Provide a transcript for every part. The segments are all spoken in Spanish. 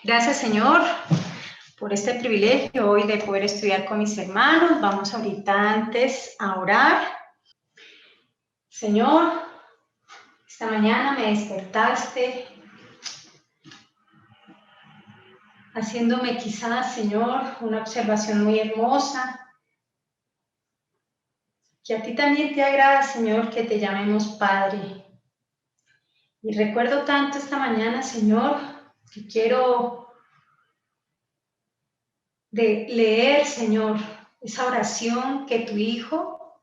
Gracias, Señor, por este privilegio hoy de poder estudiar con mis hermanos. Vamos ahorita antes a orar. Señor, esta mañana me despertaste haciéndome quizás, Señor, una observación muy hermosa. Que a ti también te agrada, Señor, que te llamemos Padre. Y recuerdo tanto esta mañana, Señor, que quiero leer, Señor, esa oración que tu Hijo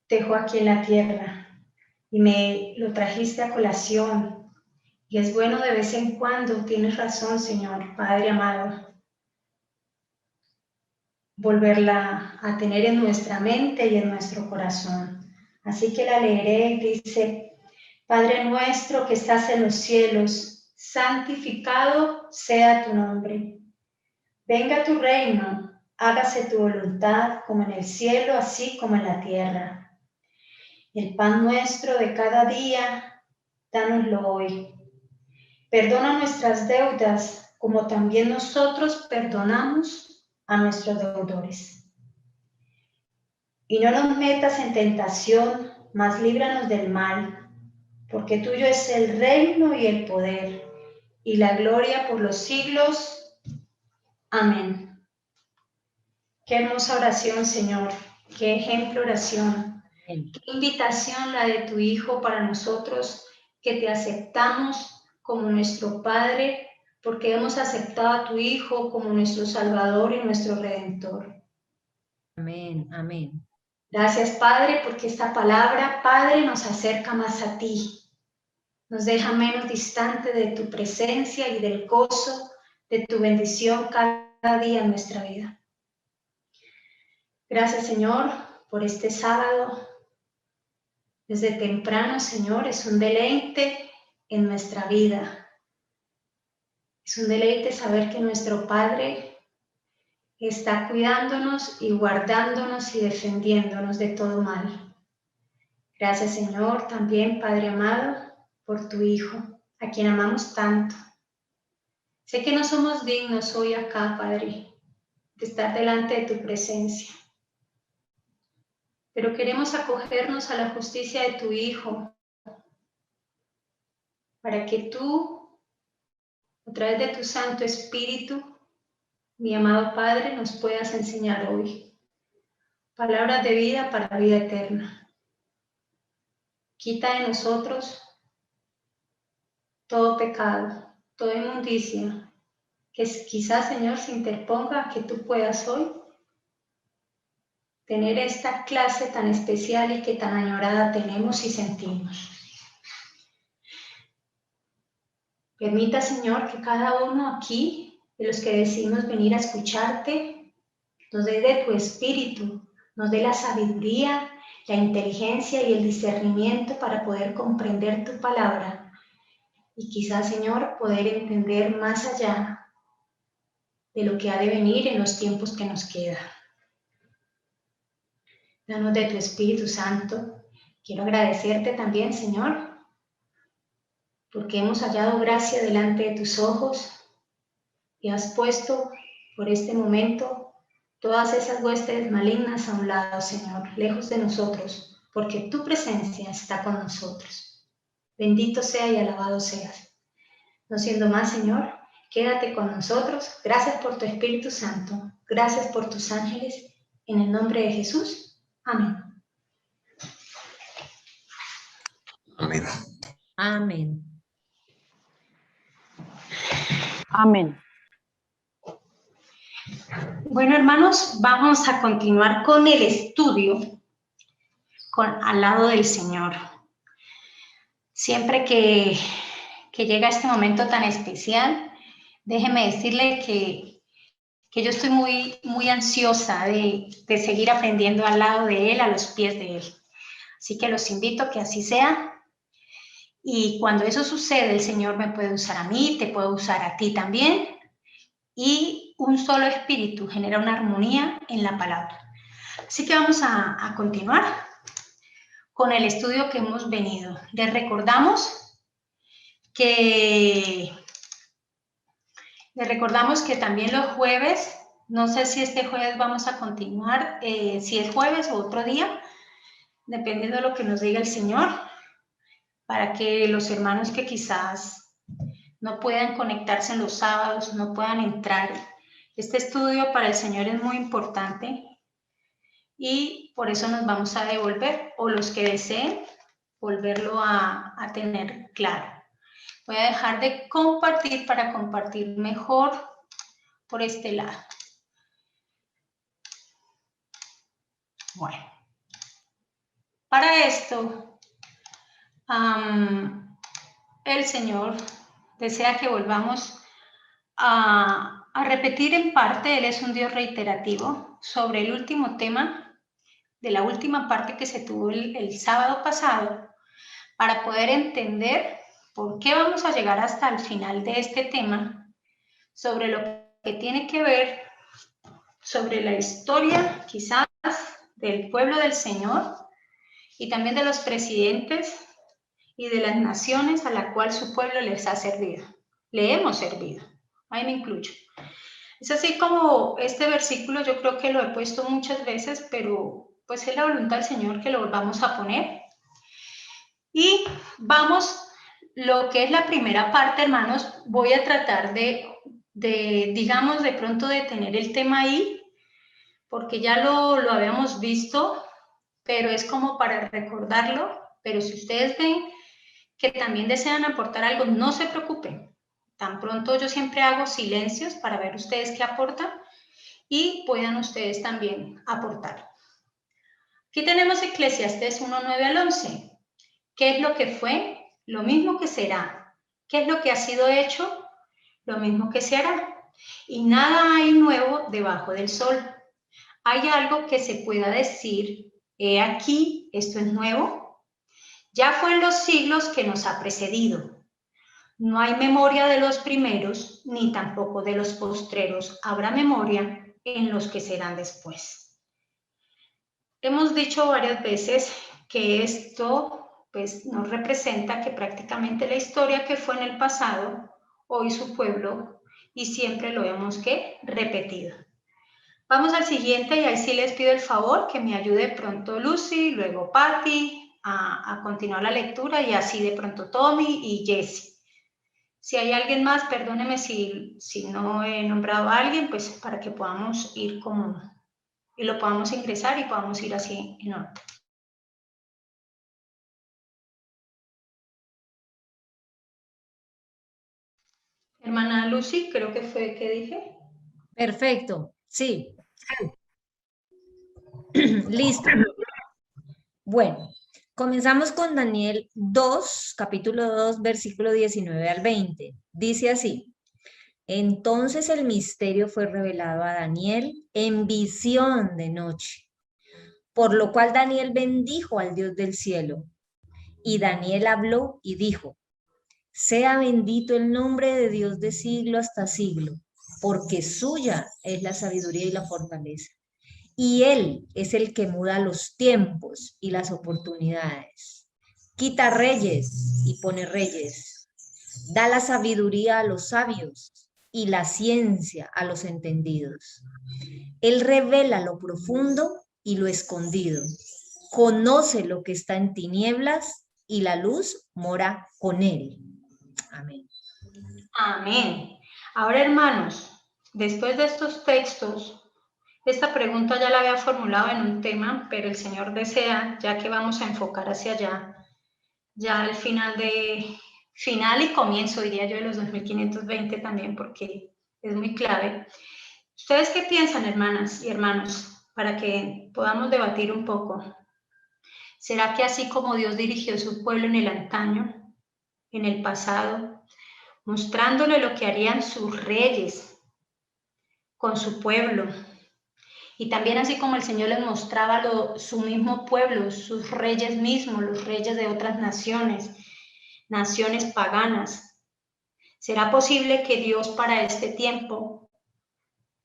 dejó aquí en la tierra y me lo trajiste a colación. Y es bueno de vez en cuando, tienes razón, Señor, Padre amado, volverla a tener en nuestra mente y en nuestro corazón. Así que la leeré. Dice: Padre nuestro que estás en los cielos, santificado sea tu nombre. Venga tu reino, hágase tu voluntad como en el cielo, así como en la tierra. El pan nuestro de cada día, dánoslo hoy. Perdona nuestras deudas, como también nosotros perdonamos a nuestros deudores. Y no nos metas en tentación, mas líbranos del mal, porque tuyo es el reino y el poder, y la gloria por los siglos. Amén. Qué hermosa oración, Señor. Qué ejemplo oración. Amén. Qué invitación la de tu Hijo para nosotros, que te aceptamos como nuestro Padre, porque hemos aceptado a tu Hijo como nuestro Salvador y nuestro Redentor. Amén, amén. Gracias, Padre, porque esta palabra, Padre, nos acerca más a ti. Nos deja menos distante de tu presencia y del gozo de tu bendición cada día en nuestra vida. Gracias, Señor, por este sábado. Desde temprano, Señor, es un deleite en nuestra vida. Es un deleite saber que nuestro Padre está cuidándonos y guardándonos y defendiéndonos de todo mal. Gracias, Señor, también, Padre amado, por tu Hijo, a quien amamos tanto. Sé que no somos dignos hoy acá, Padre, de estar delante de tu presencia, pero queremos acogernos a la justicia de tu Hijo, para que tú, a través de tu Santo Espíritu, mi amado Padre, nos puedas enseñar hoy palabras de vida para vida eterna. Quita de nosotros todo pecado, toda inmundicia, que quizás, Señor, se interponga, que tú puedas hoy tener esta clase tan especial y que tan añorada tenemos y sentimos. Permita, Señor, que cada uno aquí, de los que decidimos venir a escucharte, nos dé de tu espíritu, nos dé la sabiduría, la inteligencia y el discernimiento para poder comprender tu palabra y quizás, Señor, poder entender más allá de lo que ha de venir en los tiempos que nos quedan. Danos de tu Espíritu Santo. Quiero agradecerte también, Señor, porque hemos hallado gracia delante de tus ojos y has puesto por este momento todas esas huestes malignas a un lado, Señor, lejos de nosotros, porque tu presencia está con nosotros. Bendito sea y alabado seas. No siendo más, Señor, quédate con nosotros. Gracias por tu Espíritu Santo. Gracias por tus ángeles. En el nombre de Jesús. Amén. Amén. Amén. Amén. Bueno, hermanos, vamos a continuar con el estudio al lado del Señor. Siempre que llega este momento tan especial, déjeme decirle que yo estoy muy ansiosa de seguir aprendiendo al lado de Él, a los pies de Él. Así que los invito a que así sea. Y cuando eso sucede, el Señor me puede usar a mí, te puede usar a ti también. Y un solo espíritu genera una armonía en la palabra. Así que vamos a continuar con el estudio que hemos venido. Les recordamos que Les recordamos que también los jueves, no sé si este jueves vamos a continuar, si es jueves o otro día, dependiendo de lo que nos diga el Señor, para que los hermanos que quizás no puedan conectarse en los sábados, no puedan entrar. Este estudio para el Señor es muy importante y por eso nos vamos a devolver, o los que deseen volverlo a tener claro. Voy a dejar de compartir para compartir mejor por este lado. Bueno, para esto, el Señor desea que volvamos a repetir en parte. Él es un Dios reiterativo sobre el último tema de la última parte que se tuvo el sábado pasado, para poder entender por qué vamos a llegar hasta el final de este tema, sobre lo que tiene que ver sobre la historia quizás del pueblo del Señor y también de los presidentes y de las naciones a la cual su pueblo les ha servido. Le hemos servido, ahí me incluyo. Es así como este versículo yo creo que lo he puesto muchas veces, pero pues es la voluntad del Señor que lo volvamos a poner. Y vamos, lo que es la primera parte, hermanos, voy a tratar de digamos, de pronto de tener el tema ahí, porque ya lo habíamos visto, pero es como para recordarlo. Pero si ustedes ven que también desean aportar algo, no se preocupen. Tan pronto yo siempre hago silencios para ver ustedes qué aportan y puedan ustedes también aportar. Aquí tenemos Eclesiastés 1:9 al 11. ¿Qué es lo que fue? Lo mismo que será. ¿Qué es lo que ha sido hecho? Lo mismo que se hará. Y nada hay nuevo debajo del sol. ¿Hay algo que se pueda decir, he aquí, esto es nuevo? Ya fue en los siglos que nos ha precedido. No hay memoria de los primeros, ni tampoco de los postreros habrá memoria en los que serán después. Hemos dicho varias veces que esto pues nos representa que prácticamente la historia que fue en el pasado, hoy su pueblo, y siempre lo hemos que repetido. Vamos al siguiente y ahí sí les pido el favor que me ayude pronto Lucy, luego Patty a continuar la lectura y así de pronto Tommy y Jessie. Si hay alguien más, perdóneme si no he nombrado a alguien, pues para que podamos ir como y lo podamos ingresar y podamos ir así en orden. Hermana Lucy, creo que fue que dije. Perfecto, sí. Listo. Bueno, comenzamos con Daniel 2, capítulo 2, versículo 19 al 20. Dice así: entonces el misterio fue revelado a Daniel en visión de noche, por lo cual Daniel bendijo al Dios del cielo. Y Daniel habló y dijo: sea bendito el nombre de Dios de siglo hasta siglo, porque suya es la sabiduría y la fortaleza. Y Él es el que muda los tiempos y las oportunidades. Quita reyes y pone reyes. Da la sabiduría a los sabios y la ciencia a los entendidos. Él revela lo profundo y lo escondido. Conoce lo que está en tinieblas y la luz mora con Él. Amén. Amén. Ahora, hermanos, después de estos textos, esta pregunta ya la había formulado en un tema, pero el Señor desea, ya que vamos a enfocar hacia allá, ya al final y comienzo, diría yo, de los 2520 también, porque es muy clave. ¿Ustedes qué piensan, hermanas y hermanos, para que podamos debatir un poco? ¿Será que así como Dios dirigió su pueblo en el antaño, en el pasado, mostrándole lo que harían sus reyes con su pueblo, y también así como el Señor les mostraba su mismo pueblo, sus reyes mismos, los reyes de otras naciones, naciones paganas? ¿Será posible que Dios para este tiempo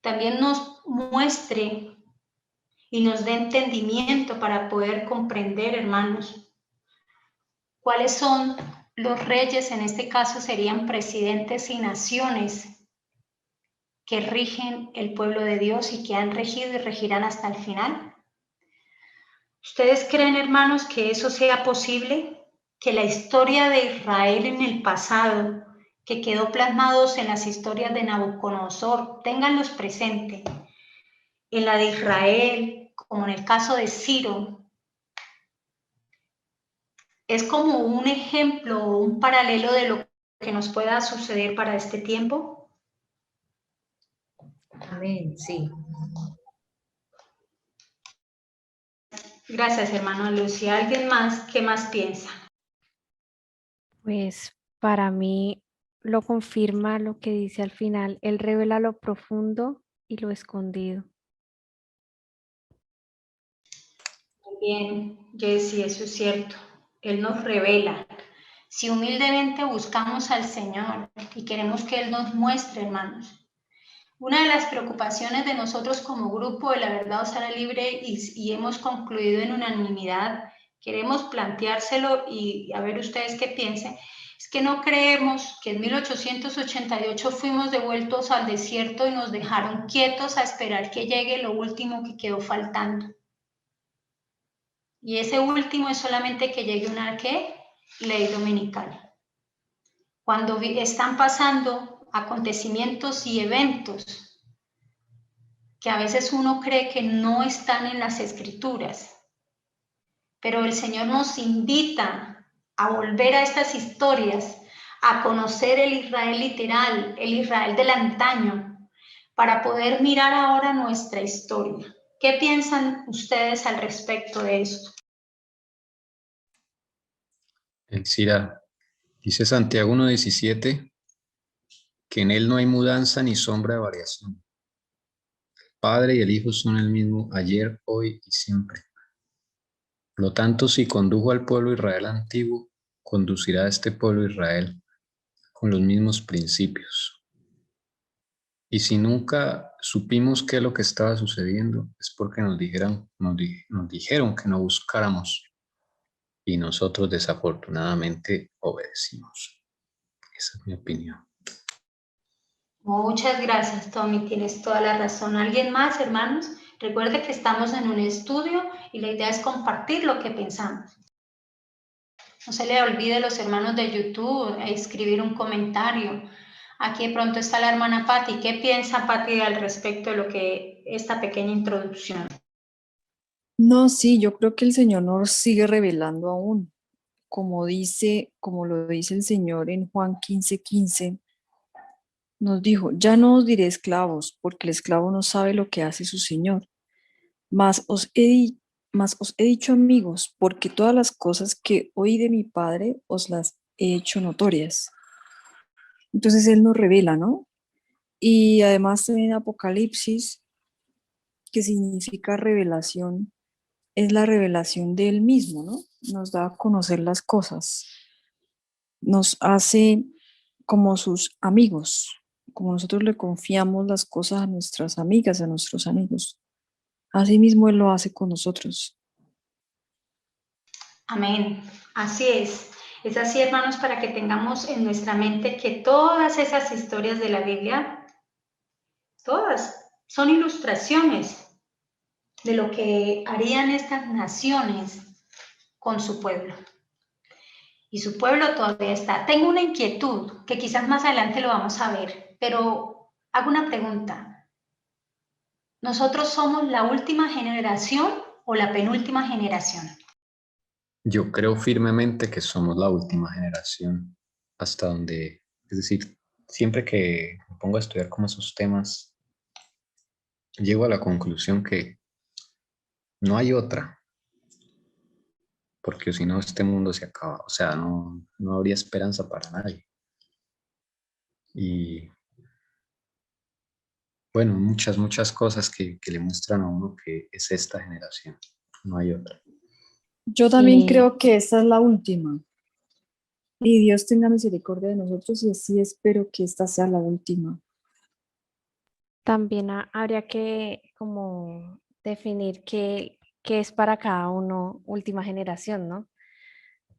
también nos muestre y nos dé entendimiento para poder comprender, hermanos, cuáles son los reyes? En este caso serían presidentes y naciones que rigen el pueblo de Dios y que han regido y regirán hasta el final. ¿Ustedes creen, hermanos, que eso sea posible? Que la historia de Israel en el pasado, que quedó plasmados en las historias de Nabucodonosor, ténganlos presente, en la de Israel, como en el caso de Ciro, es como un ejemplo o un paralelo de lo que nos pueda suceder para este tiempo. Amén, sí. Gracias, hermano Lucy. ¿Alguien más? ¿Qué más piensa? Pues para mí lo confirma lo que dice al final. Él revela lo profundo y lo escondido. Muy bien, Jessie, eso es cierto. Él nos revela. Si humildemente buscamos al Señor y queremos que Él nos muestre, hermanos. Una de las preocupaciones de nosotros como grupo de La Verdad os hará libre y hemos concluido en unanimidad, queremos planteárselo y a ver ustedes qué piensen, es que no creemos que en 1888 fuimos devueltos al desierto y nos dejaron quietos a esperar que llegue lo último que quedó faltando. Y ese último es solamente que llegue una ¿qué? Ley dominical. Cuando están pasando acontecimientos y eventos que a veces uno cree que no están en las escrituras, pero el Señor nos invita a volver a estas historias, a conocer el Israel literal, el Israel del antaño, para poder mirar ahora nuestra historia. ¿Qué piensan ustedes al respecto de esto? Elcira, dice Santiago 1:17 que en él no hay mudanza ni sombra de variación. El Padre y el Hijo son el mismo ayer, hoy y siempre. Por lo tanto, si condujo al pueblo Israel antiguo, conducirá a este pueblo Israel con los mismos principios. Y si nunca supimos qué es lo que estaba sucediendo, es porque nos dijeron que no buscáramos y nosotros desafortunadamente obedecimos. Esa es mi opinión. Muchas gracias, Tommy, tienes toda la razón. ¿Alguien más, hermanos? Recuerde que estamos en un estudio y la idea es compartir lo que pensamos. No se le olvide a los hermanos de YouTube escribir un comentario. Aquí de pronto está la hermana Patti. ¿Qué piensa Patti al respecto de lo que esta pequeña introducción? No, sí, yo creo que el Señor nos sigue revelando aún, como lo dice el Señor en Juan 15:15, nos dijo, ya no os diré esclavos, porque el esclavo no sabe lo que hace su Señor, mas os he dicho amigos, porque todas las cosas que oí de mi Padre os las he hecho notorias. Entonces Él nos revela, ¿no? Y además también Apocalipsis, que significa revelación, es la revelación de Él mismo, ¿no? Nos da a conocer las cosas, nos hace como sus amigos, como nosotros le confiamos las cosas a nuestras amigas, a nuestros amigos. Así mismo Él lo hace con nosotros. Amén. Así es. Es así, hermanos, para que tengamos en nuestra mente que todas esas historias de la Biblia, todas, son ilustraciones de lo que harían estas naciones con su pueblo. Y su pueblo todavía está. Tengo una inquietud que quizás más adelante lo vamos a ver, pero hago una pregunta. ¿Nosotros somos la última generación o la penúltima generación? Yo creo firmemente que somos la última generación, hasta donde, es decir, siempre que me pongo a estudiar como esos temas, llego a la conclusión que no hay otra, porque si no este mundo se acaba, o sea, no habría esperanza para nadie. Y bueno, muchas cosas que le muestran a uno que es esta generación, no hay otra. Yo también Y creo que esta es la última. Y Dios tenga misericordia de nosotros y así espero que esta sea la última. también habría que como definir qué es para cada uno última generación, ¿no?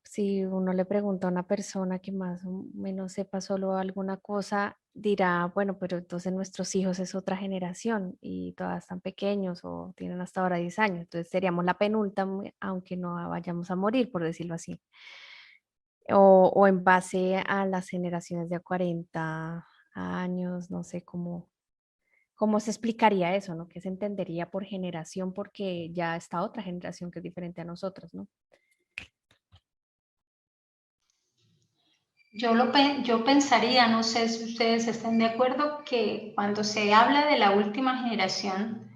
si uno le pregunta a una persona que más o menos sepa solo alguna cosa, dirá, bueno, pero entonces nuestros hijos es otra generación y todavía están pequeños o tienen hasta ahora 10 años, entonces seríamos la penúltima, aunque no vayamos a morir, por decirlo así. O en base a las generaciones de 40 años, no sé cómo se explicaría eso, ¿no? ¿Qué se entendería por generación? Porque ya está otra generación que es diferente a nosotros, ¿no? Yo pensaría, no sé si ustedes están de acuerdo, que cuando se habla de la última generación,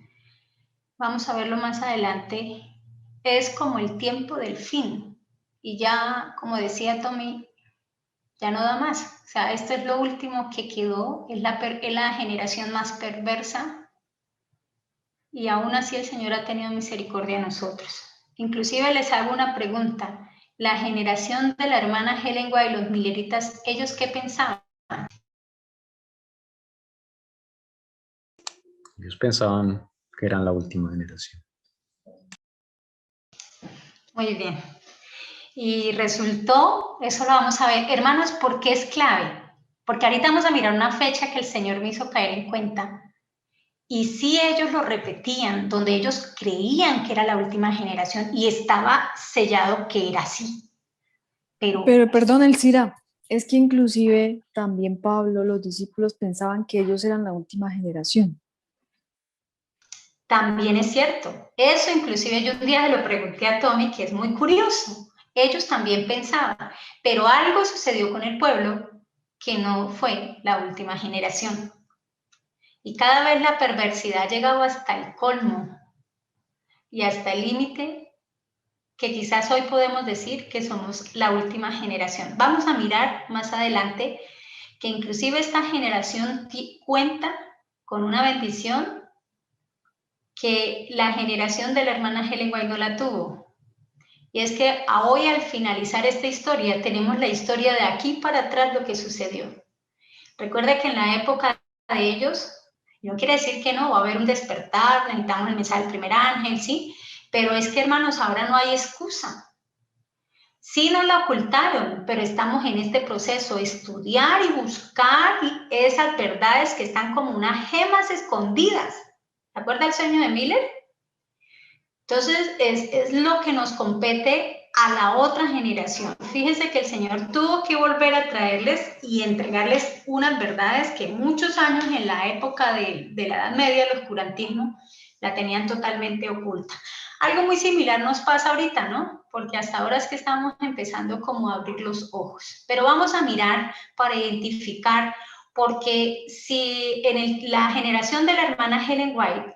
vamos a verlo más adelante, es como el tiempo del fin. Y ya, como decía Tommy, ya no da más. O sea, esto es lo último que quedó, es la generación más perversa y aún así el Señor ha tenido misericordia de nosotros. Inclusive les hago una pregunta. La generación de la hermana Helen White, los milleritas, ¿ellos qué pensaban? Ellos pensaban que eran la última generación. Muy bien. Y resultó, eso lo vamos a ver, hermanos, ¿por qué es clave? Porque ahorita vamos a mirar una fecha que el Señor me hizo caer en cuenta. Y sí, ellos lo repetían, donde ellos creían que era la última generación y estaba sellado que era así. Pero Perdón, Elcira, es que inclusive también Pablo, los discípulos pensaban que ellos eran la última generación. también es cierto. Eso inclusive yo un día se lo pregunté a Tommy, que es muy curioso. Ellos también pensaban, pero algo sucedió con el pueblo que no fue la última generación. Y cada vez la perversidad ha llegado hasta el colmo y hasta el límite que quizás hoy podemos decir que somos la última generación. Vamos a mirar más adelante que inclusive esta generación cuenta con una bendición que la generación de la hermana Helen White no la tuvo. Y es que hoy al finalizar esta historia tenemos la historia de aquí para atrás lo que sucedió. Recuerde que en la época de ellos, no quiere decir que no, va a haber un despertar, necesitamos el mensaje del primer ángel, ¿sí? Pero es que, hermanos, ahora no hay excusa. Sí nos la ocultaron, pero estamos en este proceso, estudiar y buscar esas verdades que están como unas gemas escondidas. ¿Se acuerda el sueño de Miller? Entonces, es lo que nos compete a la otra generación. Fíjense que el Señor tuvo que volver a traerles y entregarles unas verdades que muchos años en la época de la Edad Media, el oscurantismo, la tenían totalmente oculta. Algo muy similar nos pasa ahorita, ¿no? Porque hasta ahora es que estamos empezando como a abrir los ojos. Pero vamos a mirar para identificar, porque si en la generación de la hermana Helen White,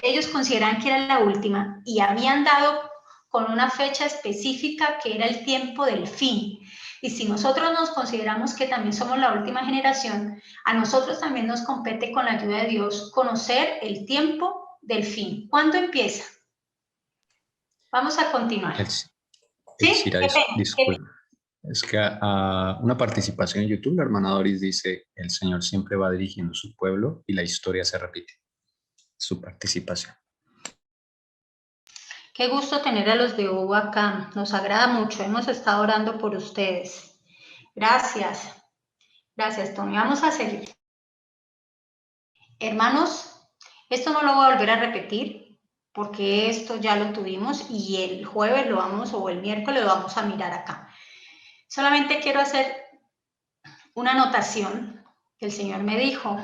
ellos consideran que era la última y habían dado con una fecha específica que era el tiempo del fin. Y si nosotros nos consideramos que también somos la última generación, a nosotros también nos compete con la ayuda de Dios conocer el tiempo del fin. ¿Cuándo empieza? Vamos a continuar. ¿Sí? Elcira, disculpe. Es que a una participación en YouTube, la hermana Doris dice, el Señor siempre va dirigiendo su pueblo y la historia se repite. Su participación. Qué gusto tener a los de Hugo acá. Nos agrada mucho. Hemos estado orando por ustedes. Gracias. Gracias, Tony. Vamos a seguir. Hermanos, esto no lo voy a volver a repetir porque esto ya lo tuvimos y el jueves lo vamos o el miércoles lo vamos a mirar acá. Solamente quiero hacer una anotación que el Señor me dijo.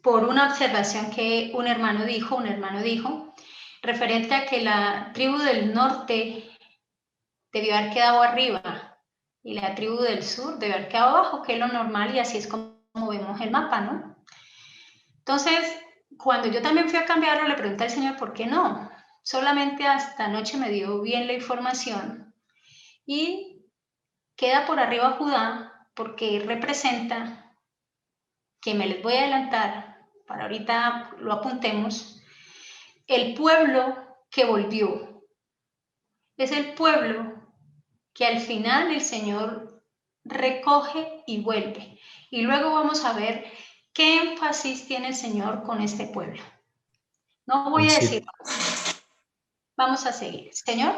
Por una observación que un hermano dijo, referente a que la tribu del norte debió haber quedado arriba y la tribu del sur debió haber quedado abajo, que es lo normal y así es como vemos el mapa, ¿no? Entonces, cuando yo también fui a cambiarlo, le pregunté al Señor, ¿por qué no? Solamente hasta anoche me dio bien la información y queda por arriba Judá porque representa, que me les voy a adelantar, para ahorita lo apuntemos, el pueblo que volvió. Es el pueblo que al final el Señor recoge y vuelve. Y luego vamos a ver qué énfasis tiene el Señor con este pueblo. No voy a decir. Vamos a seguir. Señor.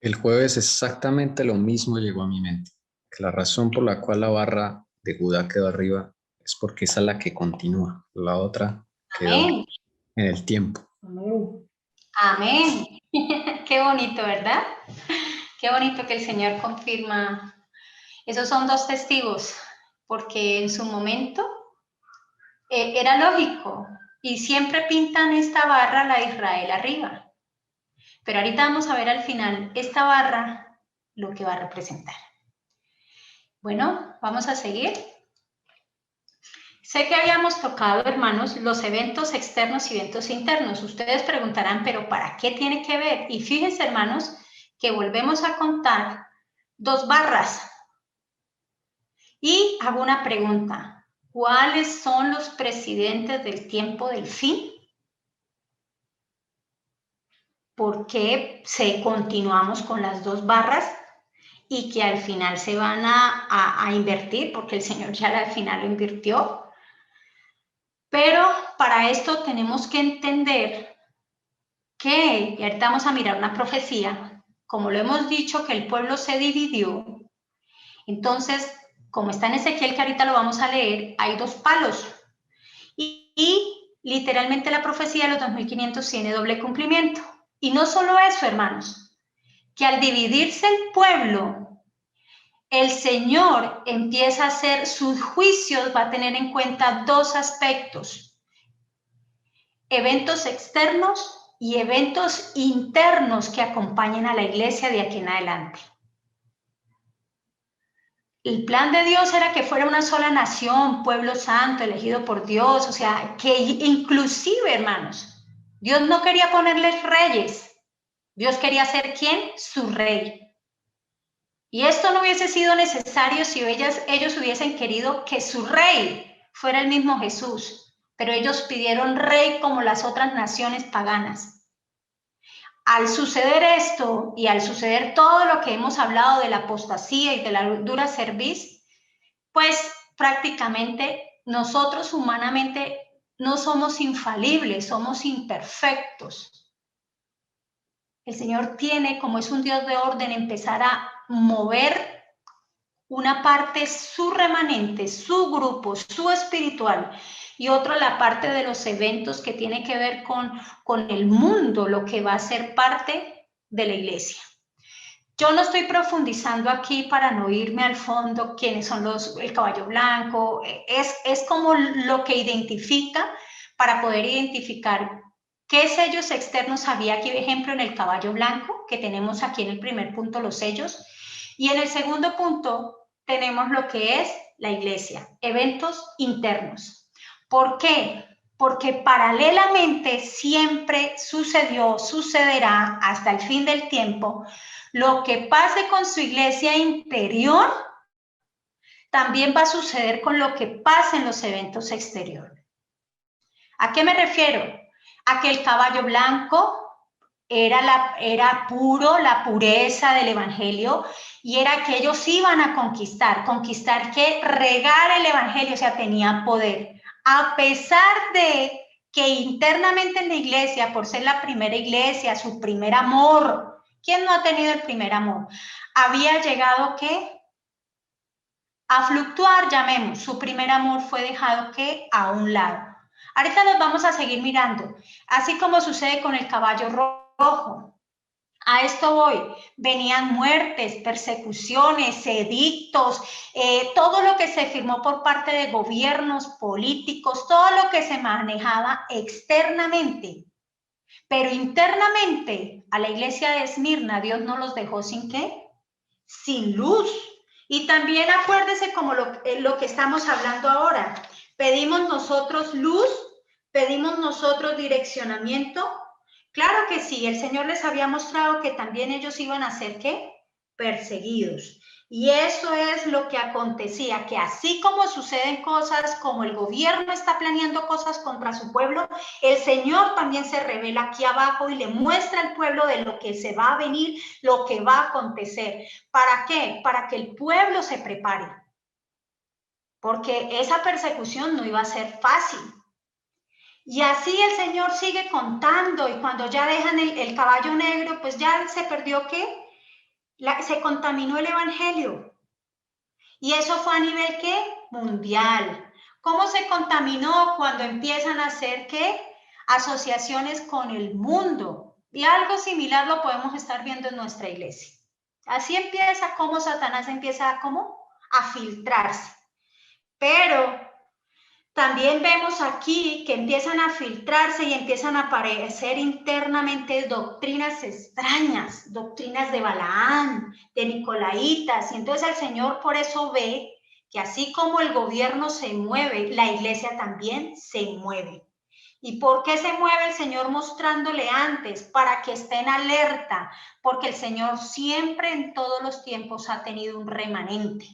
El jueves exactamente lo mismo llegó a mi mente. Que la razón por la cual la barra de Judá quedó arriba es porque esa es la que continúa. La otra quedó Amén. en el tiempo. Amén. Qué bonito, ¿verdad? Qué bonito que el Señor confirma. Esos son dos testigos, porque en su momento era lógico y siempre pintan esta barra, la de Israel, arriba. Pero ahorita vamos a ver al final esta barra lo que va a representar. Bueno, vamos a seguir. Sé que habíamos tocado, hermanos, los eventos externos y eventos internos. Ustedes preguntarán, ¿pero para qué tiene que ver? Y fíjense, hermanos, que volvemos a contar 2 barras. Y hago una pregunta. ¿Cuáles son los presidentes del tiempo del fin? ¿Por qué continuamos con las 2 barras y que al final se van a invertir? Porque el Señor ya al final lo invirtió. Pero para esto tenemos que entender que, y ahorita vamos a mirar una profecía, como lo hemos dicho, que el pueblo se dividió. Entonces, como está en Ezequiel, que ahorita lo vamos a leer, hay 2 palos. Y literalmente la profecía de los 2500 tiene doble cumplimiento. Y no solo eso, hermanos, que al dividirse el pueblo, el Señor empieza a hacer sus juicios, va a tener en cuenta 2 aspectos: eventos externos y eventos internos que acompañen a la iglesia de aquí en adelante. El plan de Dios era que fuera una sola nación, pueblo santo, elegido por Dios, o sea, que inclusive, hermanos, Dios no quería ponerles reyes, Dios quería ser ¿quién? Su rey. Y esto no hubiese sido necesario si ellos hubiesen querido que su rey fuera el mismo Jesús, pero ellos pidieron rey como las otras naciones paganas. Al suceder esto y al suceder todo lo que hemos hablado de la apostasía y de la dura cerviz, pues prácticamente nosotros humanamente no somos infalibles, somos imperfectos. El Señor tiene, como es un Dios de orden, empezar a mover una parte, su remanente, su grupo, su espiritual, y otro la parte de los eventos que tiene que ver con el mundo, lo que va a ser parte de la iglesia. Yo no estoy profundizando aquí para no irme al fondo quiénes son el caballo blanco, es como lo que identifica para poder identificar qué sellos externos había aquí, por ejemplo, en el caballo blanco, que tenemos aquí en el primer punto los sellos, y en el segundo punto tenemos lo que es la iglesia, eventos internos. ¿Por qué? Porque paralelamente siempre sucedió, sucederá hasta el fin del tiempo. Lo que pase con su iglesia interior también va a suceder con lo que pase en los eventos exteriores. ¿A qué me refiero? A que el caballo blanco era puro, la pureza del evangelio, y era que ellos iban a conquistar que regar el evangelio, o sea, tenía poder. A pesar de que internamente en la iglesia, por ser la primera iglesia, su primer amor, ¿quién no ha tenido el primer amor? Había llegado ¿qué? A fluctuar, llamemos, su primer amor fue dejado ¿qué? A un lado. Ahorita nos vamos a seguir mirando, así como sucede con el caballo rojo. A esto voy, venían muertes, persecuciones, edictos, todo lo que se firmó por parte de gobiernos políticos, todo lo que se manejaba externamente. Pero internamente, a la iglesia de Esmirna, Dios no los dejó sin ¿qué? Sin luz. Y también acuérdese como lo que estamos hablando ahora. Pedimos nosotros luz, pedimos nosotros direccionamiento. Claro que sí, el Señor les había mostrado que también ellos iban a ser ¿qué? Perseguidos. Y eso es lo que acontecía, que así como suceden cosas, como el gobierno está planeando cosas contra su pueblo, el Señor también se revela aquí abajo y le muestra al pueblo de lo que se va a venir, lo que va a acontecer. ¿Para qué? Para que el pueblo se prepare. Porque esa persecución no iba a ser fácil. Y así el Señor sigue contando, y cuando ya dejan el caballo negro, pues ya se perdió ¿qué? Se contaminó el evangelio. Y eso fue a nivel ¿qué? Mundial. ¿Cómo se contaminó? Cuando empiezan a hacer ¿qué? Asociaciones con el mundo. Y algo similar lo podemos estar viendo en nuestra iglesia. Así empieza como Satanás empieza a filtrarse. Pero también vemos aquí que empiezan a filtrarse y empiezan a aparecer internamente doctrinas extrañas, doctrinas de Balaán, de Nicolaitas, y entonces el Señor por eso ve que así como el gobierno se mueve, la iglesia también se mueve. ¿Y por qué se mueve el Señor mostrándole antes? Para que estén alerta, porque el Señor siempre en todos los tiempos ha tenido un remanente.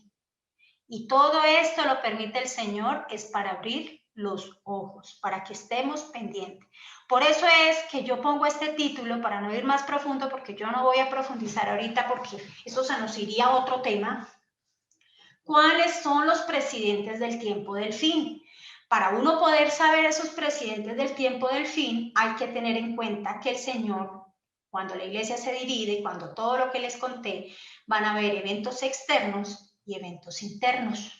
Y todo esto lo permite el Señor es para abrir los ojos, para que estemos pendientes. Por eso es que yo pongo este título, para no ir más profundo, porque yo no voy a profundizar ahorita, porque eso se nos iría a otro tema. ¿Cuáles son los presidentes del tiempo del fin? Para uno poder saber esos presidentes del tiempo del fin, hay que tener en cuenta que el Señor, cuando la iglesia se divide, cuando todo lo que les conté, van a haber eventos externos y eventos internos.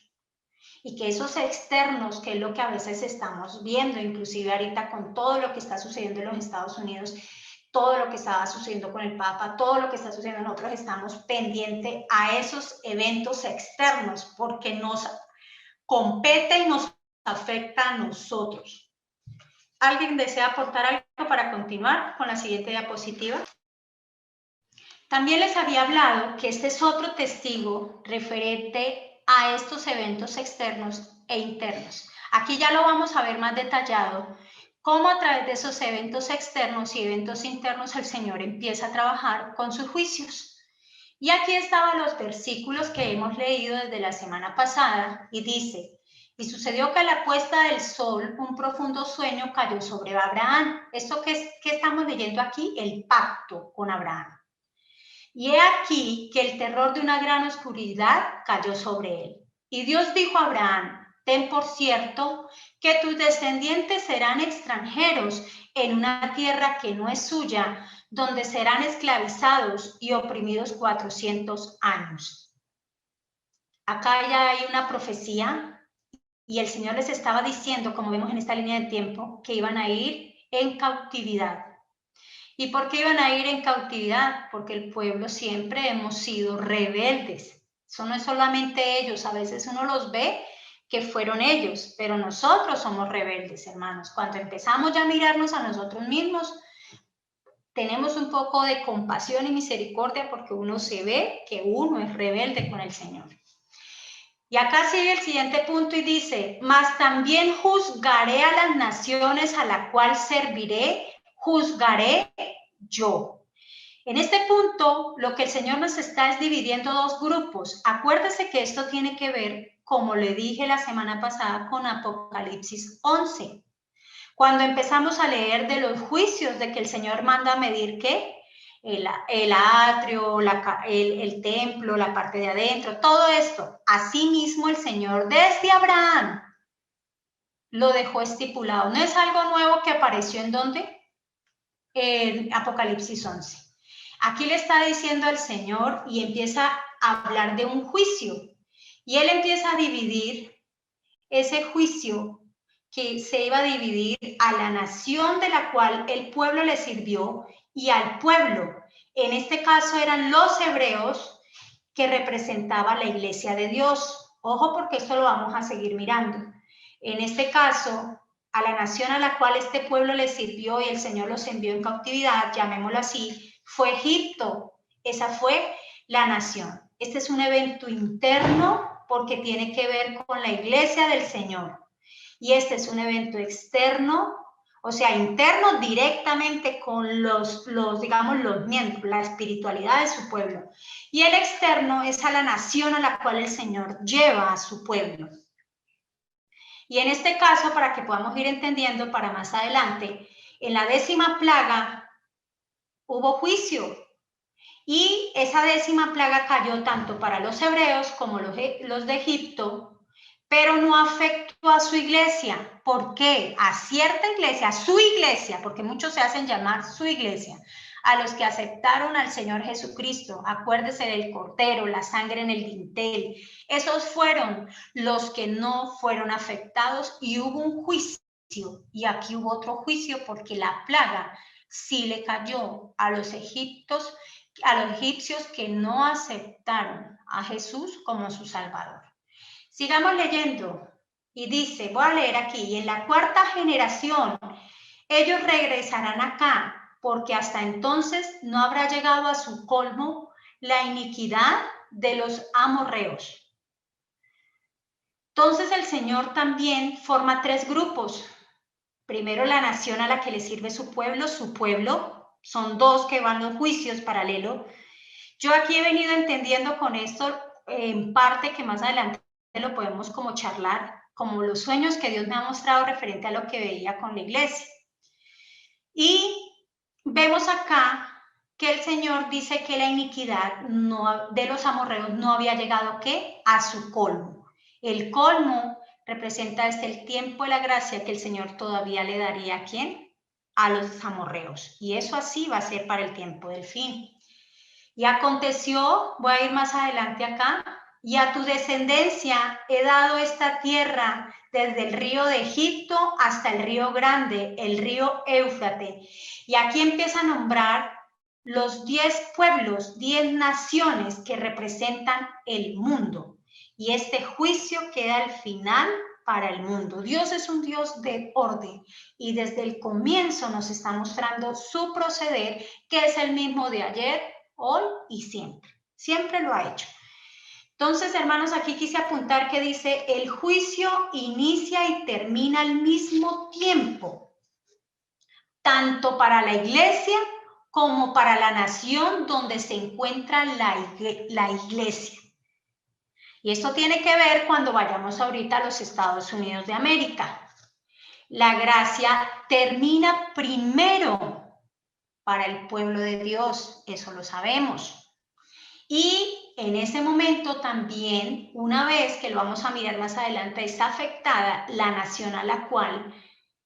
Y que esos externos, que es lo que a veces estamos viendo, inclusive ahorita con todo lo que está sucediendo en los Estados Unidos, todo lo que estaba sucediendo con el Papa, todo lo que está sucediendo, nosotros estamos pendientes a esos eventos externos porque nos compete y nos afecta a nosotros. ¿Alguien desea aportar algo para continuar con la siguiente diapositiva? También les había hablado que este es otro testigo referente a estos eventos externos e internos. Aquí ya lo vamos a ver más detallado, cómo a través de esos eventos externos y eventos internos el Señor empieza a trabajar con sus juicios. Y aquí estaban los versículos que hemos leído desde la semana pasada y dice: y sucedió que a la puesta del sol un profundo sueño cayó sobre Abraham. ¿Esto qué estamos leyendo aquí? El pacto con Abraham. Y he aquí que el terror de una gran oscuridad cayó sobre él. Y Dios dijo a Abraham: ten por cierto que tus descendientes serán extranjeros en una tierra que no es suya, donde serán esclavizados y oprimidos 400 años. Acá ya hay una profecía y el Señor les estaba diciendo, como vemos en esta línea de tiempo, que iban a ir en cautividad. ¿Y por qué iban a ir en cautividad? Porque el pueblo siempre hemos sido rebeldes. Eso no es solamente ellos, a veces uno los ve que fueron ellos, pero nosotros somos rebeldes, hermanos. Cuando empezamos ya a mirarnos a nosotros mismos, tenemos un poco de compasión y misericordia porque uno se ve que uno es rebelde con el Señor. Y acá sigue el siguiente punto y dice: mas también juzgaré a las naciones a la cual serviré, juzgaré yo. En este punto, lo que el Señor nos está es dividiendo dos grupos. Acuérdese que esto tiene que ver, como le dije la semana pasada, con Apocalipsis 11. Cuando empezamos a leer de los juicios de que el Señor manda a medir ¿qué? El atrio, el templo, la parte de adentro, todo esto. Asimismo, el Señor desde Abraham lo dejó estipulado. No es algo nuevo que apareció en ¿dónde? En Apocalipsis 11. Aquí le está diciendo el Señor y empieza a hablar de un juicio. Y él empieza a dividir ese juicio que se iba a dividir a la nación de la cual el pueblo le sirvió y al pueblo. En este caso eran los hebreos, que representaba la iglesia de Dios. Ojo, porque esto lo vamos a seguir mirando. En este caso, a la nación a la cual este pueblo le sirvió y el Señor los envió en cautividad, llamémoslo así, fue Egipto. Esa fue la nación. Este es un evento interno porque tiene que ver con la iglesia del Señor. Y este es un evento externo, o sea, interno directamente con los miembros, la espiritualidad de su pueblo. Y el externo es a la nación a la cual el Señor lleva a su pueblo. Y en este caso, para que podamos ir entendiendo para más adelante, en la 10ª plaga hubo juicio. Y esa 10ª plaga cayó tanto para los hebreos como los de Egipto, pero no afectó a su iglesia. ¿Por qué? A cierta iglesia, a su iglesia, porque muchos se hacen llamar su iglesia, a los que aceptaron al Señor Jesucristo. Acuérdese del Cordero, la sangre en el dintel. Esos fueron los que no fueron afectados y hubo un juicio. Y aquí hubo otro juicio porque la plaga sí le cayó a los egipcios que no aceptaron a Jesús como su Salvador. Sigamos leyendo. Y dice, voy a leer aquí, y en la cuarta generación ellos regresarán acá, porque hasta entonces no habrá llegado a su colmo la iniquidad de los amorreos. Entonces el Señor también forma 3 grupos. Primero la nación a la que le sirve su pueblo, son 2 que van los juicios paralelo. Yo aquí he venido entendiendo con esto en parte que más adelante lo podemos como charlar, como los sueños que Dios me ha mostrado referente a lo que veía con la iglesia. Y vemos acá que el Señor dice que la iniquidad de los amorreos no había llegado ¿qué? A su colmo. El colmo representa desde el tiempo de la gracia que el Señor todavía le daría ¿a quién? A los amorreos. Y eso así va a ser para el tiempo del fin. Y aconteció, voy a ir más adelante acá, y a tu descendencia he dado esta tierra desde el río de Egipto hasta el río grande, el río Éufrates. Y aquí empieza a nombrar los 10 pueblos, 10 naciones que representan el mundo. Y este juicio queda al final para el mundo. Dios es un Dios de orden y desde el comienzo nos está mostrando su proceder, que es el mismo de ayer, hoy y siempre. Siempre lo ha hecho. Entonces, hermanos, aquí quise apuntar que dice, el juicio inicia y termina al mismo tiempo, tanto para la iglesia como para la nación donde se encuentra la iglesia. Y esto tiene que ver cuando vayamos ahorita a los Estados Unidos de América. La gracia termina primero para el pueblo de Dios, eso lo sabemos. Y en ese momento también, una vez que lo vamos a mirar más adelante, está afectada la nación a la cual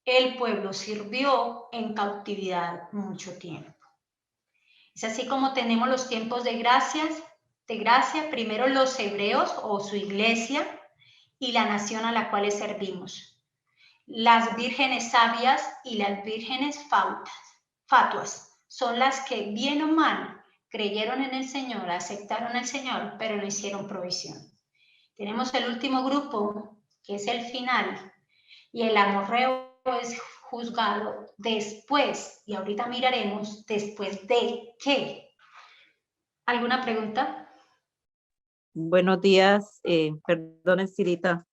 el pueblo sirvió en cautividad mucho tiempo. Es así como tenemos los tiempos de gracia, primero los hebreos o su iglesia y la nación a la cual les servimos. Las vírgenes sabias y las vírgenes fatuas son las que bien o mal creyeron en el Señor, aceptaron al Señor, pero no hicieron provisión. Tenemos el último grupo, que es el final, y el amorreo es juzgado después, y ahorita miraremos después de qué. ¿Alguna pregunta? Buenos días, perdón, Cirita.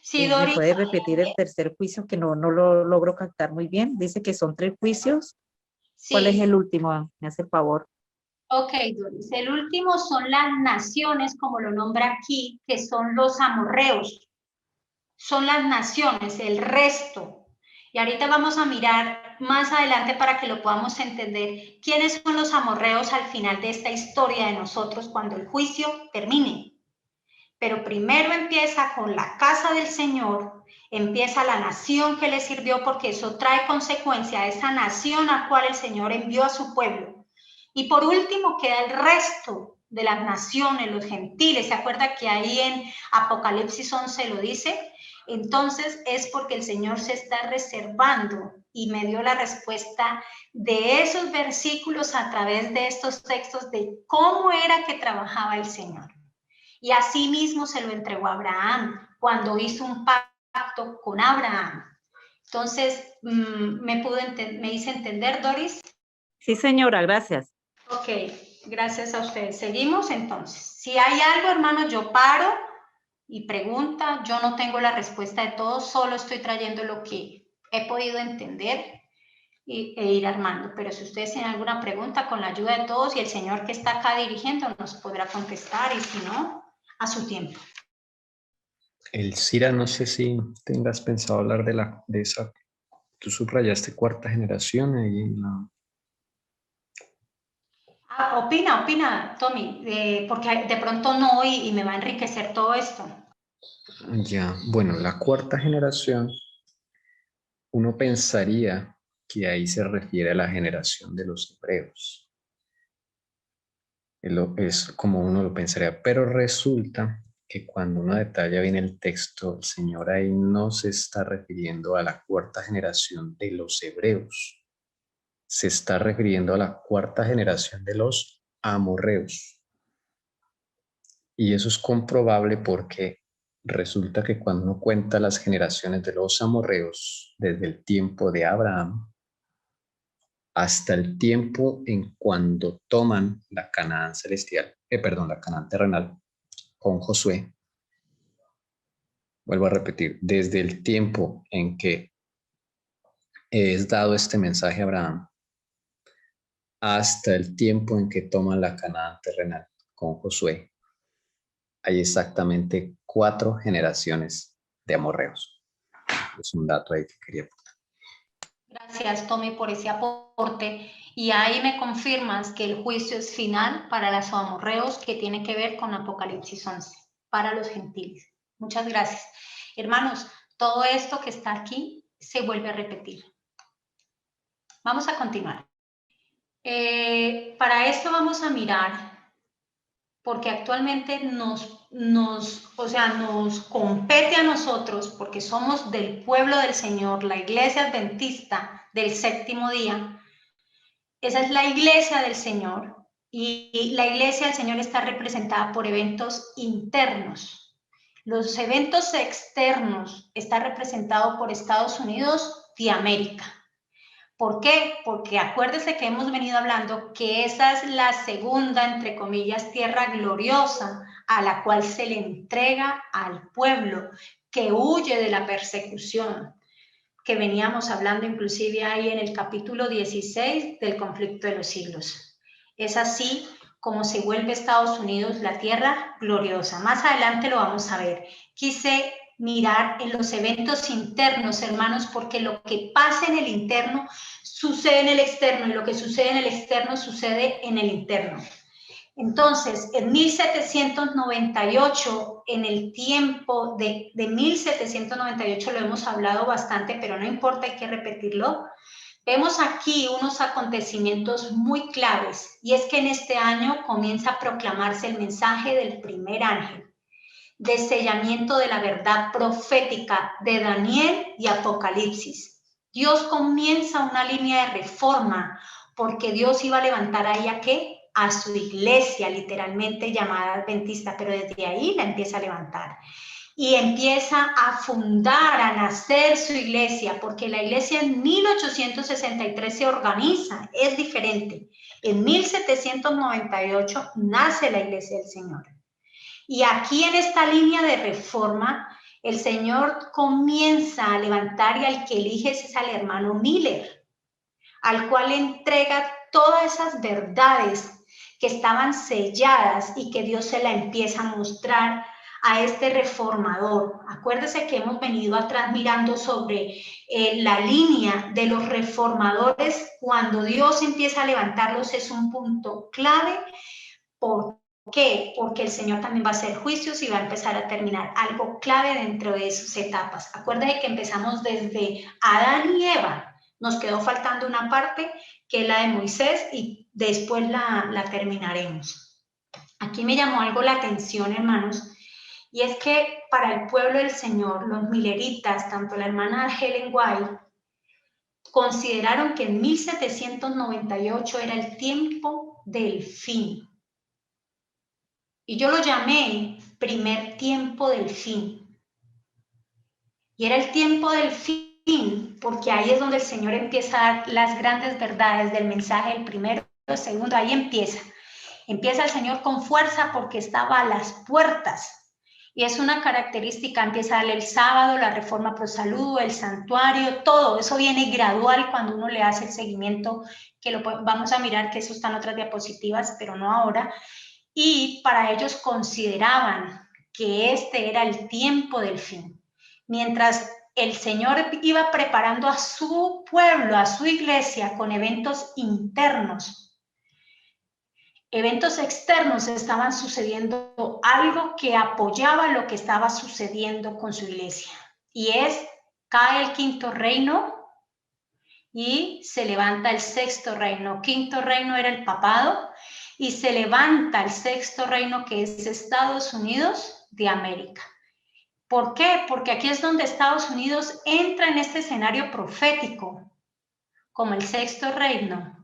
Sí, ¿Me Doris. puede repetir el tercer juicio que no lo logro captar muy bien? Dice que son 3 juicios. Sí. ¿Cuál es el último? Me hace el favor. Ok, Doris. El último son las naciones, como lo nombra aquí, que son los amorreos. Son las naciones, el resto. Y ahorita vamos a mirar más adelante para que lo podamos entender quiénes son los amorreos al final de esta historia de nosotros cuando el juicio termine. Pero primero empieza con la casa del Señor, empieza la nación que le sirvió, porque eso trae consecuencia a esa nación a la cual el Señor envió a su pueblo. Y por último queda el resto de las naciones, los gentiles. ¿Se acuerda que ahí en Apocalipsis 11 lo dice? Entonces es porque el Señor se está reservando y me dio la respuesta de esos versículos a través de estos textos de cómo era que trabajaba el Señor. Y así mismo se lo entregó a Abraham cuando hizo un pacto con Abraham. Entonces, ¿me hice entender, Doris? Sí, señora, gracias. Ok, gracias a ustedes. Seguimos entonces. Si hay algo, hermanos, yo paro y pregunta. Yo no tengo la respuesta de todo, solo estoy trayendo lo que he podido entender e ir armando. Pero si ustedes tienen alguna pregunta, con la ayuda de todos y el Señor que está acá dirigiendo nos podrá contestar, y si no, a su tiempo. Elcira, no sé si tengas pensado hablar de esa. Tú subrayaste cuarta generación ahí en la... Opina, Tommy, porque de pronto no y me va a enriquecer todo esto. Ya, bueno, la cuarta generación, uno pensaría que ahí se refiere a la generación de los hebreos. Es como uno lo pensaría, pero resulta que cuando uno detalla bien el texto, el Señor ahí no se está refiriendo a la cuarta generación de los hebreos, se está refiriendo a la cuarta generación de los amorreos. Y eso es comprobable porque resulta que cuando uno cuenta las generaciones de los amorreos desde el tiempo de Abraham hasta el tiempo en cuando toman la Canaán celestial, la Canaán terrenal con Josué, vuelvo a repetir, desde el tiempo en que es dado este mensaje a Abraham hasta el tiempo en que toman la Canaán terrenal con Josué, hay exactamente 4 generaciones de amorreos. Es un dato ahí que quería aportar. Gracias, Tommy, por ese aporte. Y ahí me confirmas que el juicio es final para los amorreos, que tiene que ver con Apocalipsis 11, para los gentiles. Muchas gracias. Hermanos, todo esto que está aquí se vuelve a repetir. Vamos a continuar. Para esto vamos a mirar, porque actualmente nos compete a nosotros, porque somos del pueblo del Señor, la iglesia adventista del séptimo día. Esa es la iglesia del Señor, y la iglesia del Señor está representada por eventos internos. Los eventos externos están representados por Estados Unidos de América. ¿Por qué? Porque acuérdese que hemos venido hablando que esa es la segunda, entre comillas, tierra gloriosa a la cual se le entrega al pueblo que huye de la persecución, que veníamos hablando inclusive ahí en el capítulo 16 del conflicto de los siglos. Es así como se vuelve Estados Unidos la tierra gloriosa. Más adelante lo vamos a ver. Quise mirar en los eventos internos, hermanos, porque lo que pasa en el interno sucede en el externo, y lo que sucede en el externo sucede en el interno. Entonces, en 1798, en el tiempo de 1798, lo hemos hablado bastante, pero no importa, hay que repetirlo. Vemos aquí unos acontecimientos muy claves, y es que en este año comienza a proclamarse el mensaje del primer ángel, de sellamiento de la verdad profética de Daniel y Apocalipsis. Dios comienza una línea de reforma, porque Dios iba a levantar ahí ¿a qué? A su iglesia, literalmente llamada adventista, pero desde ahí la empieza a levantar. Y empieza a fundar, a nacer su iglesia, porque la iglesia en 1863 se organiza, es diferente. En 1798 nace la iglesia del Señor. Y aquí en esta línea de reforma, el Señor comienza a levantar, y al que elige es al hermano Miller, al cual entrega todas esas verdades que estaban selladas y que Dios se la empieza a mostrar a este reformador. Acuérdese que hemos venido atrás mirando sobre la línea de los reformadores. Cuando Dios empieza a levantarlos es un punto clave. ¿Por qué? Porque el Señor también va a hacer juicios y va a empezar a terminar algo clave dentro de esas etapas. Acuérdese que empezamos desde Adán y Eva. Nos quedó faltando una parte que es la de Moisés, y después la terminaremos. Aquí me llamó algo la atención, hermanos, y es que para el pueblo del Señor, los mileritas, tanto la hermana Helen White, consideraron que en 1798 era el tiempo del fin. Y yo lo llamé primer tiempo del fin. Y era el tiempo del fin, porque ahí es donde el Señor empieza a dar las grandes verdades del mensaje, el primero, el segundo, ahí empieza. Empieza el Señor con fuerza porque estaba a las puertas. Y es una característica, empieza a darle el sábado, la reforma pro salud, el santuario, todo. Eso viene gradual cuando uno le hace el seguimiento, que lo vamos a mirar, que eso está en otras diapositivas, pero no ahora. Y para ellos consideraban que este era el tiempo del fin. Mientras el Señor iba preparando a su pueblo, a su iglesia, con eventos internos, eventos externos estaban sucediendo, algo que apoyaba lo que estaba sucediendo con su iglesia. Y cae el quinto reino y se levanta el sexto reino. Quinto reino era el papado y se levanta el sexto reino, que es Estados Unidos de América. ¿Por qué? Porque aquí es donde Estados Unidos entra en este escenario profético como el sexto reino.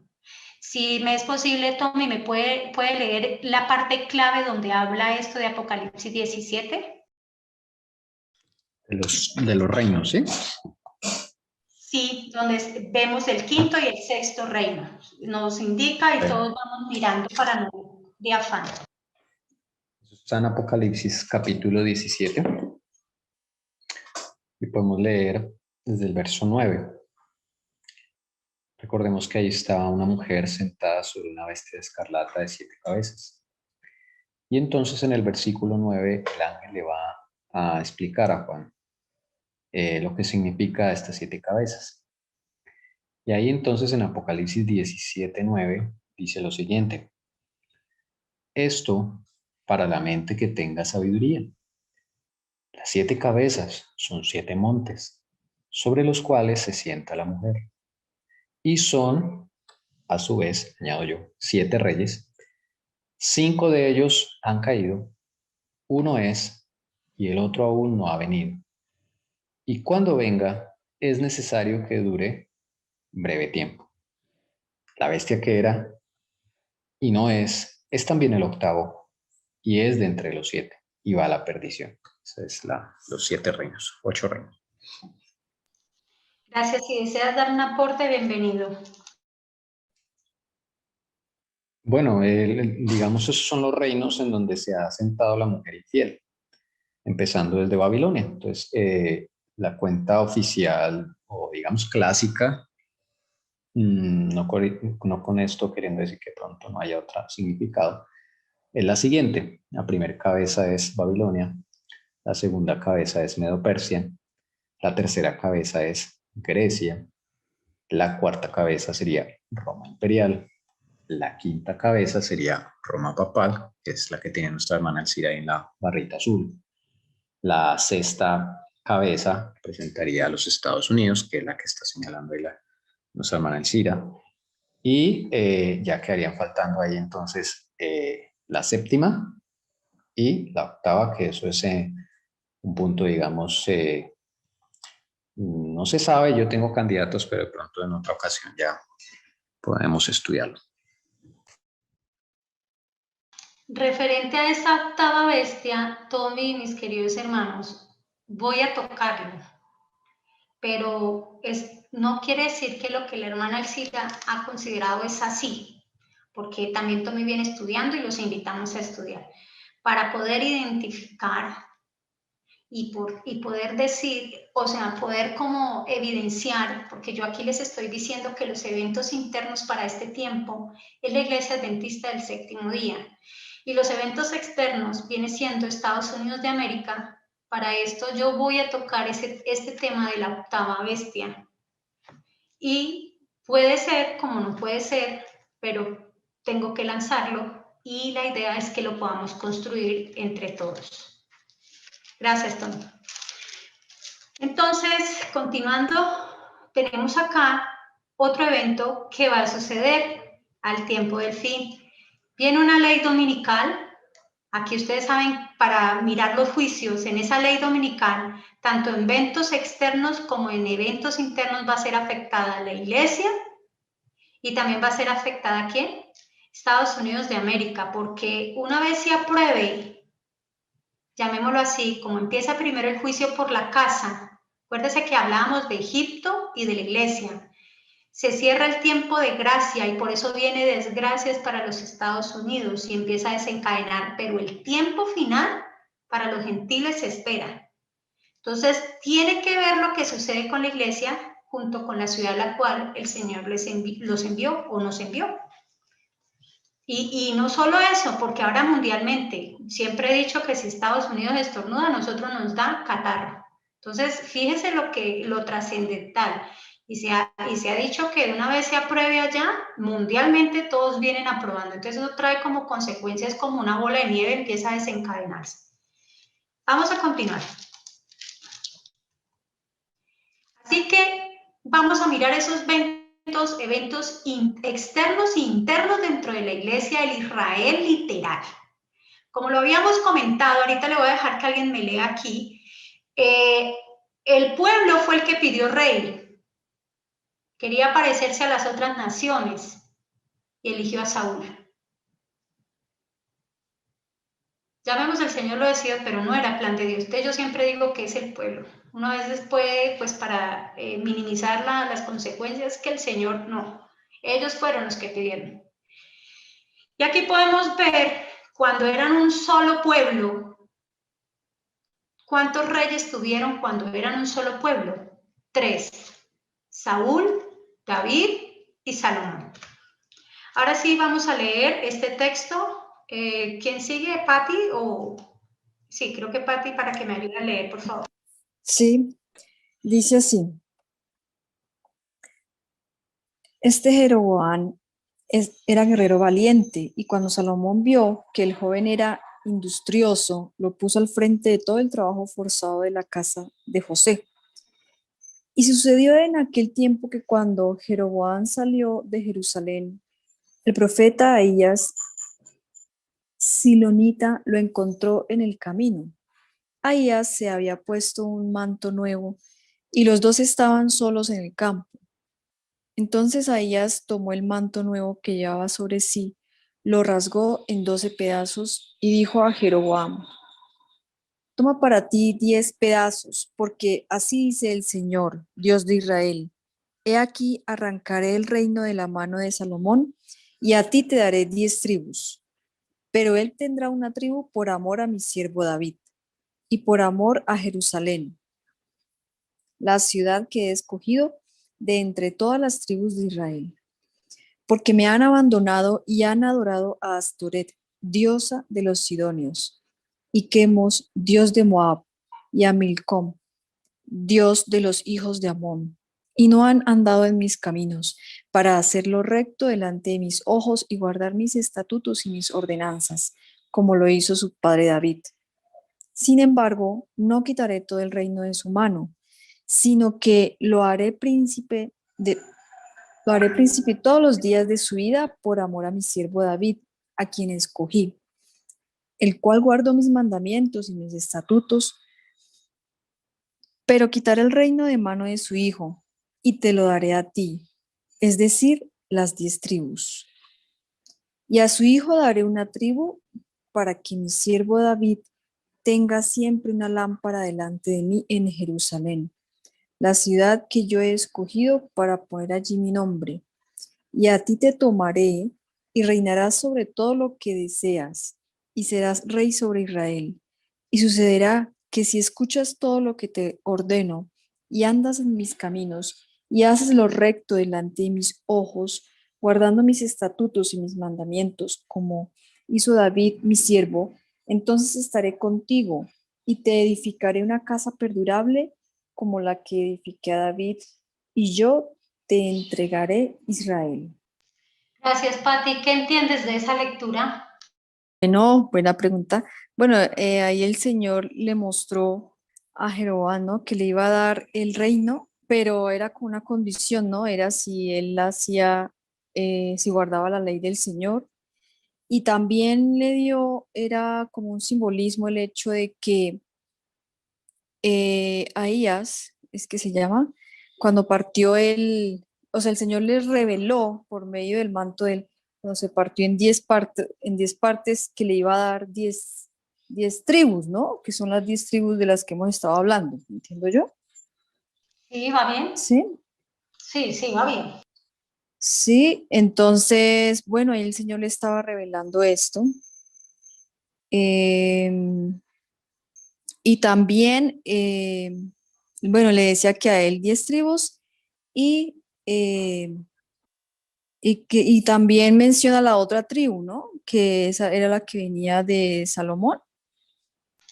Si me es posible, Tommy, ¿me puede leer la parte clave donde habla esto de Apocalipsis 17? De los reinos, ¿sí? Sí, donde vemos el quinto y el sexto reino. Nos indica y todos vamos mirando para no de afán. Está en Apocalipsis capítulo 17. Y podemos leer desde el verso 9. Recordemos que ahí está una mujer sentada sobre una bestia escarlata de 7 cabezas. Y entonces en el versículo 9 el ángel le va a explicar a Juan lo que significa estas 7 cabezas. Y ahí entonces en Apocalipsis 17:9 dice lo siguiente: esto para la mente que tenga sabiduría. Las 7 cabezas son 7 montes, sobre los cuales se sienta la mujer. Y son, a su vez, añado yo, 7 reyes. 5 de ellos han caído, uno es, y el otro aún no ha venido. Y cuando venga, es necesario que dure breve tiempo. La bestia que era y no es también el octavo, y es de entre los 7, y va a la perdición. Esa es los 7 reinos, 8 reinos. Gracias. Si deseas dar un aporte, bienvenido. Bueno, digamos, esos son los reinos en donde se ha sentado la mujer infiel, empezando desde Babilonia. Entonces, la cuenta oficial, o digamos clásica, no con esto queriendo decir que pronto no haya otro significado, es la siguiente. La primera cabeza es Babilonia, la segunda cabeza es Medo-Persia, la tercera cabeza es Grecia, la cuarta cabeza sería Roma imperial, la quinta cabeza sería Roma papal, que es la que tiene nuestra hermana Elcira ahí en la barrita azul. La sexta cabeza representaría a los Estados Unidos, que es la que está señalando ahí nuestra hermana Elcira. Y ya quedarían faltando ahí entonces la séptima y la octava, que eso es un punto, digamos, no se sabe. Yo tengo candidatos, pero de pronto en otra ocasión ya podemos estudiarlo. Referente a esa octava bestia, Tommy y mis queridos hermanos, voy a tocarlo, pero no quiere decir que lo que la hermana Elcira ha considerado es así, porque también Tommy viene estudiando y los invitamos a estudiar, para poder identificar y poder decir, o sea, poder como evidenciar, porque yo aquí les estoy diciendo que los eventos internos para este tiempo es la Iglesia Adventista del Séptimo Día, y los eventos externos viene siendo Estados Unidos de América. Para esto yo voy a tocar este tema de la octava bestia. Y puede ser como no puede ser, pero tengo que lanzarlo y la idea es que lo podamos construir entre todos. Gracias, Tony. Entonces, continuando, tenemos acá otro evento que va a suceder al tiempo del fin. Viene una ley dominical. Aquí ustedes saben, para mirar los juicios en esa ley dominical, tanto en eventos externos como en eventos internos va a ser afectada la iglesia y también va a ser afectada ¿quién? Estados Unidos de América, porque una vez se apruebe, llamémoslo así, como empieza primero el juicio por la casa, acuérdese que hablábamos de Egipto y de la iglesia. Se cierra el tiempo de gracia y por eso viene desgracias para los Estados Unidos y empieza a desencadenar, pero el tiempo final para los gentiles se espera. Entonces, tiene que ver lo que sucede con la iglesia junto con la ciudad a la cual el Señor los envió o nos envió. Y no solo eso, porque ahora mundialmente, siempre he dicho que si Estados Unidos estornuda, a nosotros nos da catarro. Entonces, fíjese lo trascendental. Y se ha dicho que una vez se apruebe allá, mundialmente todos vienen aprobando. Entonces eso trae como consecuencias como una bola de nieve, empieza a desencadenarse. Vamos a continuar. Así que vamos a mirar esos eventos externos e internos dentro de la iglesia del Israel literal. Como lo habíamos comentado, ahorita le voy a dejar que alguien me lea aquí, el pueblo fue el que pidió rey. Quería parecerse a las otras naciones y eligió a Saúl. Llamemos al Señor lo decidió, pero no era plan de Dios. Entonces yo siempre digo que es el pueblo. Uno a veces puede, pues para minimizar las consecuencias, que el Señor no. Ellos fueron los que pidieron. Y aquí podemos ver, cuando eran un solo pueblo, ¿cuántos reyes tuvieron cuando eran un solo pueblo? 3. Saúl, David y Salomón. Ahora sí vamos a leer este texto. ¿Quién sigue? ¿Patti? Sí, creo que Patti, para que me ayude a leer, por favor. Sí, dice así. Este Jeroboam era guerrero valiente, y cuando Salomón vio que el joven era industrioso, lo puso al frente de todo el trabajo forzado de la casa de José. Y sucedió en aquel tiempo que cuando Jeroboam salió de Jerusalén, el profeta Ahías Silonita lo encontró en el camino. Ahías se había puesto un manto nuevo y los dos estaban solos en el campo. Entonces Ahías tomó el manto nuevo que llevaba sobre sí, lo rasgó en 12 pedazos y dijo a Jeroboam: toma para ti 10 pedazos, porque así dice el Señor, Dios de Israel: he aquí arrancaré el reino de la mano de Salomón, y a ti te daré 10 tribus. Pero él tendrá una tribu por amor a mi siervo David, y por amor a Jerusalén, la ciudad que he escogido de entre todas las tribus de Israel. Porque me han abandonado y han adorado a Astoret, diosa de los sidonios, y Quemos, dios de Moab, y a Milcom, dios de los hijos de Amón, y no han andado en mis caminos, para hacer lo recto delante de mis ojos y guardar mis estatutos y mis ordenanzas, como lo hizo su padre David. Sin embargo, no quitaré todo el reino de su mano, sino que lo haré príncipe todos los días de su vida por amor a mi siervo David, a quien escogí, el cual guardó mis mandamientos y mis estatutos. Pero quitaré el reino de mano de su hijo, y te lo daré a ti, es decir, las 10 tribus. Y a su hijo daré una tribu, para que mi siervo David tenga siempre una lámpara delante de mí en Jerusalén, la ciudad que yo he escogido para poner allí mi nombre. Y a ti te tomaré, y reinarás sobre todo lo que deseas, y serás rey sobre Israel. Y sucederá que si escuchas todo lo que te ordeno, y andas en mis caminos, y haces lo recto delante de mis ojos, guardando mis estatutos y mis mandamientos, como hizo David mi siervo, entonces estaré contigo, y te edificaré una casa perdurable como la que edifiqué a David, y yo te entregaré Israel. Gracias, Patti. ¿Qué entiendes de esa lectura? Bueno, buena pregunta. Bueno, ahí el Señor le mostró a Jeroboam, ¿no?, que le iba a dar el reino, pero era con una condición, ¿no? Era si él hacía, si guardaba la ley del Señor. Y también le dio, era como un simbolismo el hecho de que Ahías, es que se llama, cuando partió o sea, el Señor les reveló por medio del manto de él, cuando se partió en 10 partes, que le iba a dar 10 tribus, ¿no? Que son las 10 tribus de las que hemos estado hablando, ¿entiendo yo? Sí, ¿va bien? Sí. Sí, va bien. Sí, entonces, bueno, ahí el Señor le estaba revelando esto. Y también, bueno, le decía que a él 10 tribus y, eh, y también menciona la otra tribu, ¿no? Que esa era la que venía de Salomón.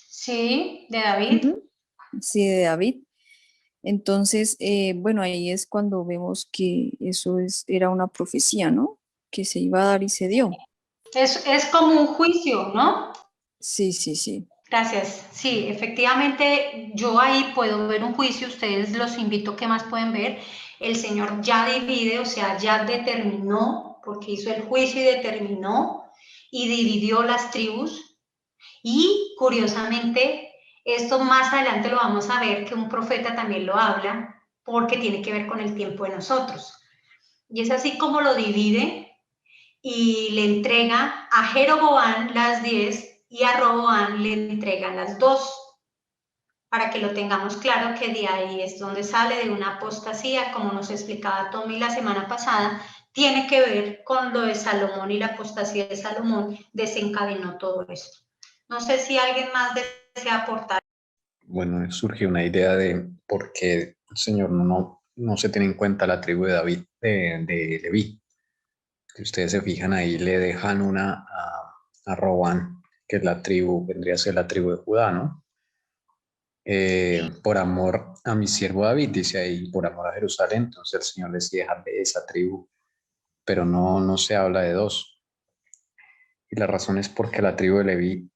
Sí, de David. Ujú. Sí, de David. Entonces, bueno, ahí es cuando vemos que eso era una profecía, ¿no? Que se iba a dar y se dio. Es como un juicio, ¿no? Sí, sí, sí. Gracias. Sí, efectivamente, yo ahí puedo ver un juicio. Ustedes los invito, ¿qué más pueden ver? El Señor ya divide, o sea, ya determinó, porque hizo el juicio y determinó y dividió las tribus. Y curiosamente, esto más adelante lo vamos a ver, que un profeta también lo habla, porque tiene que ver con el tiempo de nosotros. Y es así como lo divide y le entrega a Jeroboam las 10 y a Roboam le entregan las 2, para que lo tengamos claro, que de ahí es donde sale de una apostasía, como nos explicaba Tommy la semana pasada, tiene que ver con lo de Salomón, y la apostasía de Salomón desencadenó todo esto. No sé si alguien más desea aportar. Bueno, surge una idea de por qué el Señor no se tiene en cuenta la tribu de David, de Leví. Si ustedes se fijan ahí, le dejan una a Robán, que es la tribu, vendría a ser la tribu de Judá, ¿no? Por amor a mi siervo David, dice ahí, por amor a Jerusalén, entonces el Señor les deja de esa tribu, pero no se habla de dos. Y la razón es porque la tribu de Leví,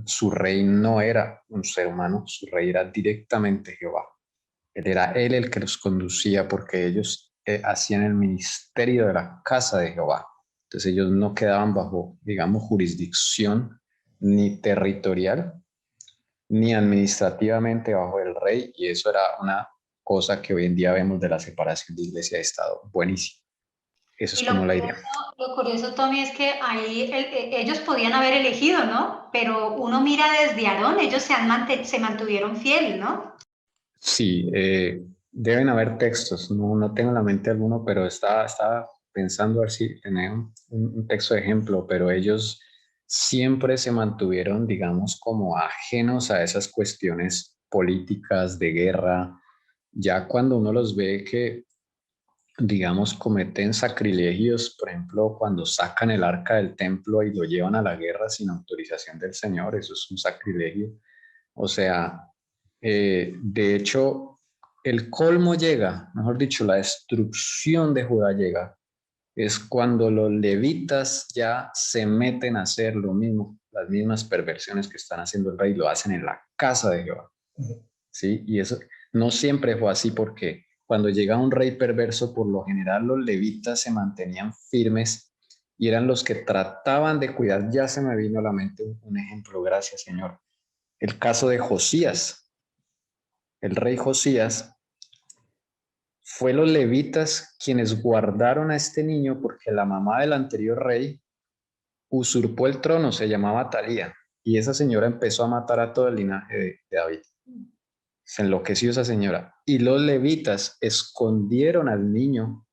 su rey no era un ser humano, su rey era directamente Jehová. Él era él el que los conducía, porque ellos hacían el ministerio de la casa de Jehová. Entonces ellos no quedaban bajo, digamos, jurisdicción ni territorial, ni administrativamente bajo el rey, y eso era una cosa que hoy en día vemos de la separación de iglesia y Estado. Buenísimo. Eso es Y como la idea. lo curioso, Tommy, es que ahí ellos podían haber elegido, ¿no? Pero uno mira desde Aarón, ellos se mantuvieron fieles, ¿no? Sí, deben haber textos, no tengo en la mente alguno, pero estaba pensando a ver si tenía un texto de ejemplo, pero ellos siempre se mantuvieron, digamos, como ajenos a esas cuestiones políticas de guerra. Ya cuando uno los ve que, digamos, cometen sacrilegios, por ejemplo, cuando sacan el arca del templo y lo llevan a la guerra sin autorización del Señor, eso es un sacrilegio. O sea, de hecho, el colmo llega, mejor dicho, la destrucción de Judá llega, es cuando los levitas ya se meten a hacer lo mismo, las mismas perversiones que están haciendo el rey, lo hacen en la casa de Jehová. ¿Sí? Y eso no siempre fue así, porque cuando llega un rey perverso, por lo general los levitas se mantenían firmes y eran los que trataban de cuidar. Ya se me vino a la mente un ejemplo, gracias Señor. El caso de Josías. El rey Josías, fue los levitas quienes guardaron a este niño porque la mamá del anterior rey usurpó el trono, se llamaba Talía, y esa señora empezó a matar a todo el linaje de David. Se enloqueció esa señora. Y los levitas escondieron al niño,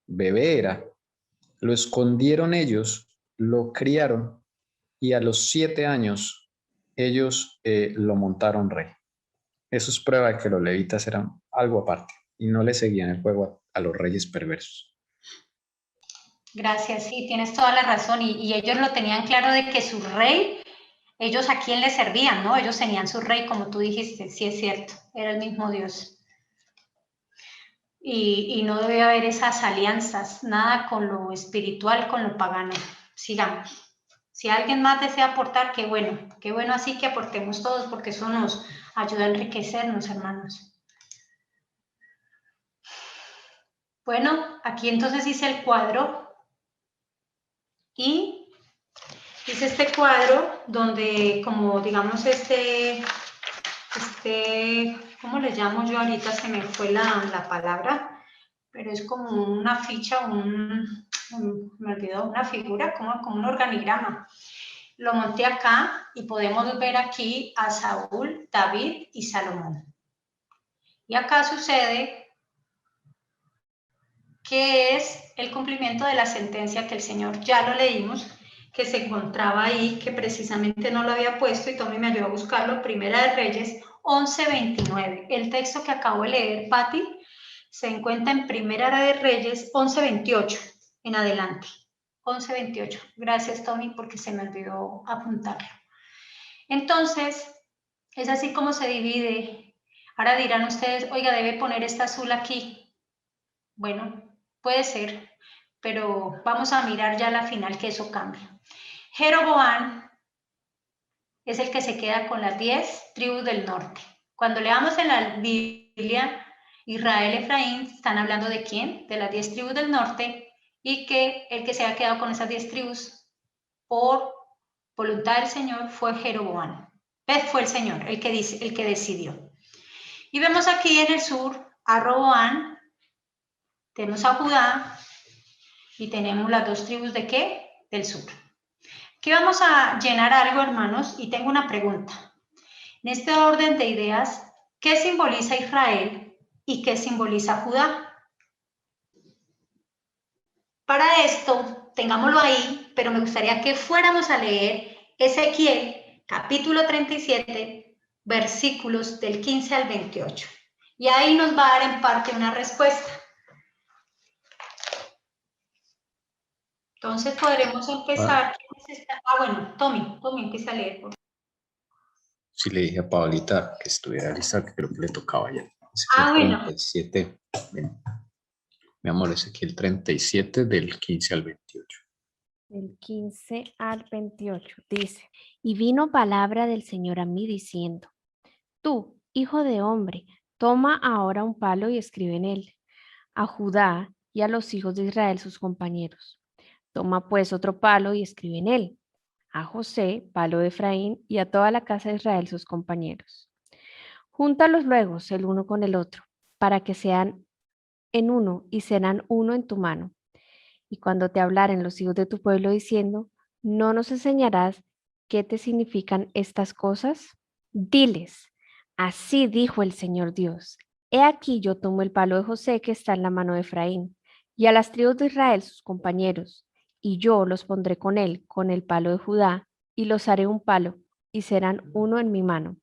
bebé era, lo escondieron ellos, lo criaron, y a los 7 años ellos lo montaron rey. Eso es prueba de que los levitas eran algo aparte y no le seguían el juego a los reyes perversos. Gracias, sí, tienes toda la razón. Y ellos lo tenían claro de que su rey, ellos a quién le servían, ¿no? Ellos tenían su rey, como tú dijiste, sí es cierto, era el mismo Dios. Y no debe haber esas alianzas, nada con lo espiritual, con lo pagano. Sigamos. Si alguien más desea aportar, qué bueno así que aportemos todos, porque eso nos ayuda a enriquecernos, hermanos. Bueno, aquí entonces hice el cuadro y hice este cuadro donde, como digamos, ¿cómo le llamo yo ahorita? Se me fue la palabra, pero es como una ficha, me olvidó, una figura, como un organigrama. Lo monté acá y podemos ver aquí a Saúl, David y Salomón. Y acá sucede que es el cumplimiento de la sentencia que el Señor, ya lo leímos, que se encontraba ahí, que precisamente no lo había puesto y Tommy me ayudó a buscarlo, Primera de Reyes 11:29. El texto que acabo de leer, Patti, se encuentra en Primera de Reyes 11:28 en adelante. 11:28. Gracias, Tommy, porque se me olvidó apuntarlo. Entonces, es así como se divide Ahora dirán ustedes, oiga, debe poner esta azul aquí. Bueno, puede ser, pero vamos a mirar ya la final que eso cambia. Jeroboam es el que se queda con las 10 tribus del norte. Cuando leamos en la Biblia, Israel, Efraín, están hablando de quién, de las 10 tribus del norte, y que el que se ha quedado con esas 10 tribus por voluntad del Señor fue Jeroboam. Fue el Señor el que decidió. Y vemos aquí en el sur a Roboam, tenemos a Judá y tenemos las 2 tribus de ¿qué? Del sur. Aquí vamos a llenar algo, hermanos, y tengo una pregunta. En este orden de ideas, ¿qué simboliza Israel y qué simboliza Judá? Para esto, tengámoslo ahí, pero me gustaría que fuéramos a leer Ezequiel, capítulo 37, versículos del 15 al 28. Y ahí nos va a dar en parte una respuesta. Entonces podremos empezar. Bueno, Tommy, empieza a leer. Por favor. Sí le dije a Paulita que estuviera lista, que creo que le tocaba ya. Bueno. 37, mi amor, Ezequiel 37 del 15 al 28. Del 15 al 28 dice, y vino palabra del Señor a mí diciendo, tú, hijo de hombre, toma ahora un palo y escribe en él, a Judá y a los hijos de Israel sus compañeros. Toma pues otro palo y escribe en él, a José, palo de Efraín, y a toda la casa de Israel sus compañeros. Júntalos luego el uno con el otro, para que sean en uno y serán uno en tu mano. Y cuando te hablaren los hijos de tu pueblo diciendo, ¿no nos enseñarás qué te significan estas cosas? Diles, así dijo el Señor Dios. He aquí yo tomo el palo de José que está en la mano de Efraín, y a las tribus de Israel sus compañeros, y yo los pondré con él, con el palo de Judá, y los haré un palo, y serán uno en mi mano.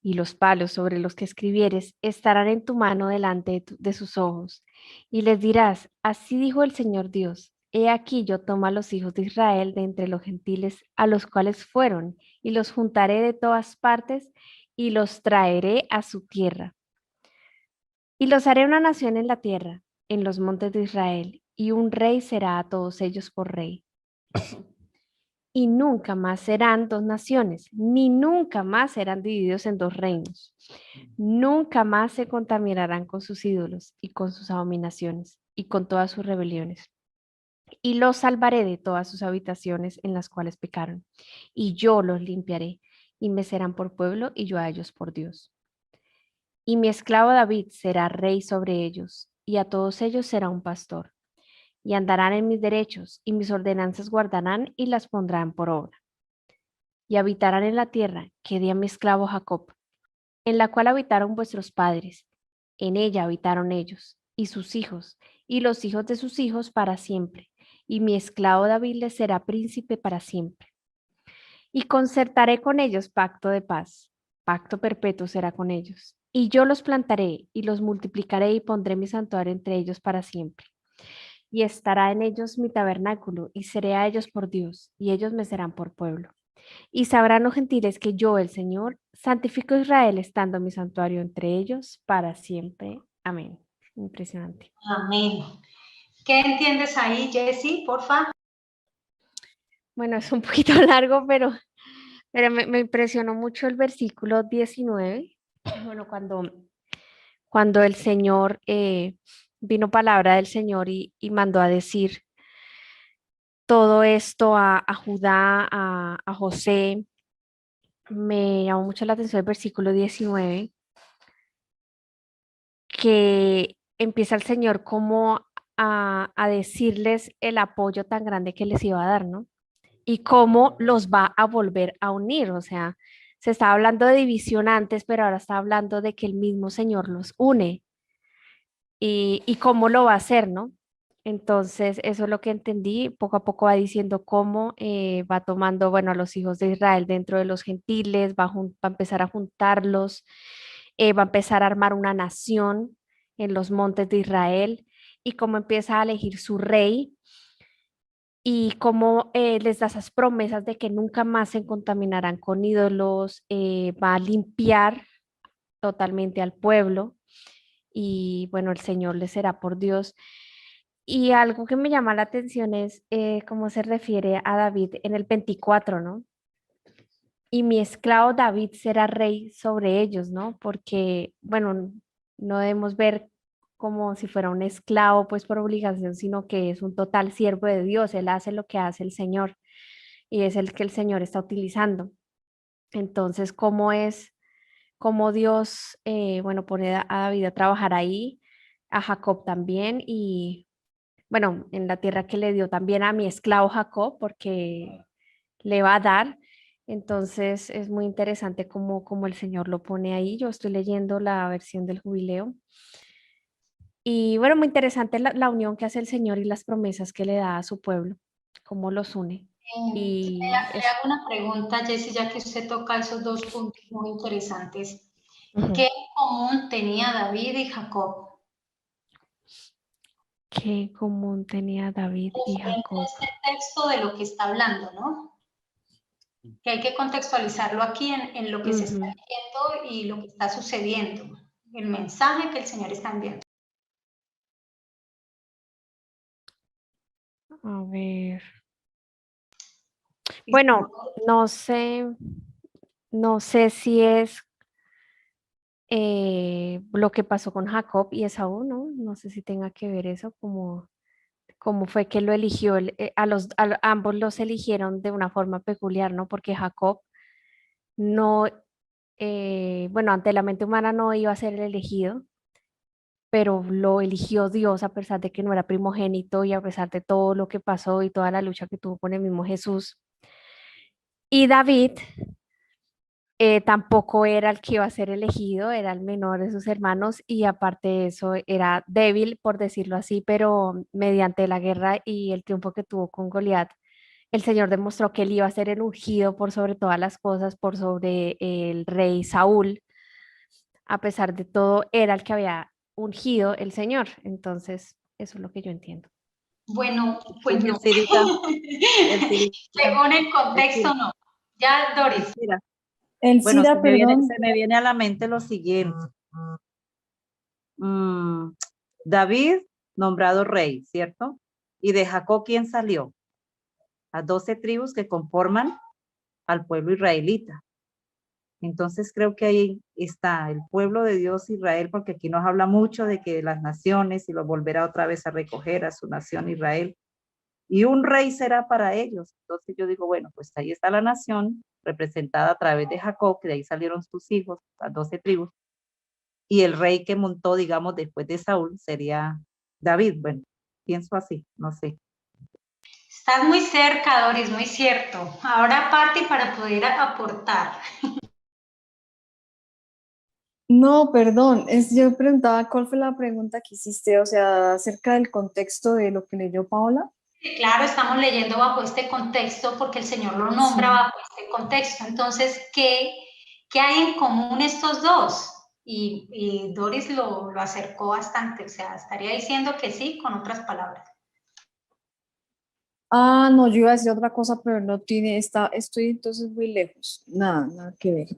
Y los palos sobre los que escribieres estarán en tu mano delante de sus ojos. Y les dirás, así dijo el Señor Dios, he aquí yo tomo a los hijos de Israel de entre los gentiles a los cuales fueron, y los juntaré de todas partes, y los traeré a su tierra. Y los haré una nación en la tierra, en los montes de Israel, y un rey será a todos ellos por rey. Y nunca más serán dos naciones, ni nunca más serán divididos en dos reinos. Nunca más se contaminarán con sus ídolos y con sus abominaciones y con todas sus rebeliones. Y los salvaré de todas sus habitaciones en las cuales pecaron. Y yo los limpiaré y me serán por pueblo y yo a ellos por Dios. Y mi esclavo David será rey sobre ellos y a todos ellos será un pastor. Y andarán en mis derechos, y mis ordenanzas guardarán y las pondrán por obra. Y habitarán en la tierra que di a mi esclavo Jacob, en la cual habitaron vuestros padres. En ella habitaron ellos, y sus hijos, y los hijos de sus hijos para siempre. Y mi esclavo David les será príncipe para siempre. Y concertaré con ellos pacto de paz, pacto perpetuo será con ellos. Y yo los plantaré, y los multiplicaré, y pondré mi santuario entre ellos para siempre. Y estará en ellos mi tabernáculo, y seré a ellos por Dios, y ellos me serán por pueblo. Y sabrán los gentiles que yo, el Señor, santifico a Israel, estando mi santuario entre ellos para siempre. Amén. Impresionante. Amén. ¿Qué entiendes ahí, Jessie, porfa? Bueno, es un poquito largo, pero me impresionó mucho el versículo 19. Bueno, cuando el Señor, vino palabra del Señor y mandó a decir todo esto a Judá, a José, me llamó mucho la atención el versículo 19, que empieza el Señor como a decirles el apoyo tan grande que les iba a dar, ¿no? Y cómo los va a volver a unir, o sea, se estaba hablando de división antes, pero ahora está hablando de que el mismo Señor los une y cómo lo va a hacer, ¿no? Entonces, eso es lo que entendí. Poco a poco va diciendo cómo va tomando, bueno, a los hijos de Israel dentro de los gentiles, va a empezar a juntarlos, va a empezar a armar una nación en los montes de Israel y cómo empieza a elegir su rey y cómo les da esas promesas de que nunca más se contaminarán con ídolos, va a limpiar totalmente al pueblo y bueno, el Señor les será por Dios. Y algo que me llama la atención es cómo se refiere a David en el 24, ¿no? Y mi esclavo David será rey sobre ellos, ¿no? Porque, bueno, no debemos ver como si fuera un esclavo, pues por obligación, sino que es un total siervo de Dios. Él hace lo que hace el Señor y es el que el Señor está utilizando. Entonces, ¿cómo es, cómo Dios, bueno, pone a David a trabajar ahí, a Jacob también y, bueno, en la tierra que le dio también a mi esclavo Jacob, porque le va a dar. Entonces es muy interesante cómo el Señor lo pone ahí. Yo estoy leyendo la versión del jubileo. Y bueno, muy interesante la unión que hace el Señor y las promesas que le da a su pueblo, cómo los une. Y Le hago una pregunta, Jessie, ya que usted toca esos dos puntos muy interesantes. ujú. ¿Qué en común tenía David y Jacob? Qué común tenía David y En Jacob. este texto de lo que está hablando, ¿no? Que hay que contextualizarlo aquí en lo que se está Ujú. viendo y lo que está sucediendo, el mensaje que el Señor está enviando. A ver. Y Bueno, no sé, no sé si es lo que pasó con Jacob y Esaú, ¿no? No sé si tenga que ver eso, como cómo fue que lo eligió, ambos los eligieron de una forma peculiar, ¿no? Porque Jacob no, bueno, ante la mente humana no iba a ser el elegido, pero lo eligió Dios a pesar de que no era primogénito y a pesar de todo lo que pasó y toda la lucha que tuvo con el mismo Jesús. Y David tampoco era el que iba a ser elegido, era el menor de sus hermanos y aparte de eso era débil, por decirlo así, pero mediante la guerra y el triunfo que tuvo con Goliat, el Señor demostró que él iba a ser el ungido por sobre todas las cosas, por sobre el rey Saúl. A pesar de todo, era el que había ungido el Señor. Entonces, eso es lo que yo entiendo. bueno, pues Sí, no. Elsirita, Elsirita, Según el contexto, Elsira, no. Ya, Doris. Elsira. Bueno, Elcira, perdón. se me viene a la mente lo siguiente. Mm, David, nombrado rey, ¿cierto? Y de Jacob, ¿quién salió? Las 12 tribus que conforman al pueblo israelita. Entonces creo que ahí está el pueblo de Dios Israel, porque aquí nos habla mucho de que las naciones y los volverá otra vez a recoger a su nación Israel. Y un rey será para ellos. Entonces yo digo, bueno, pues ahí está la nación representada a través de Jacob, que de ahí salieron sus hijos, las 12 tribus, y el rey que montó, digamos, después de Saúl sería David. Bueno, pienso así, no sé. Estás muy cerca, Doris, muy cierto. Ahora, Patti, para poder aportar. No, perdón, yo preguntaba cuál fue la pregunta que hiciste, o sea, acerca del contexto de lo que leyó Paola. Claro, estamos leyendo bajo este contexto porque el Señor lo nombra Sí. bajo este contexto. Entonces, ¿qué hay en común estos dos? Y Doris lo acercó bastante, o sea, estaría diciendo que sí, con otras palabras. Ah, no, yo iba a decir otra cosa, pero no tiene, estoy entonces muy lejos. Nada que ver.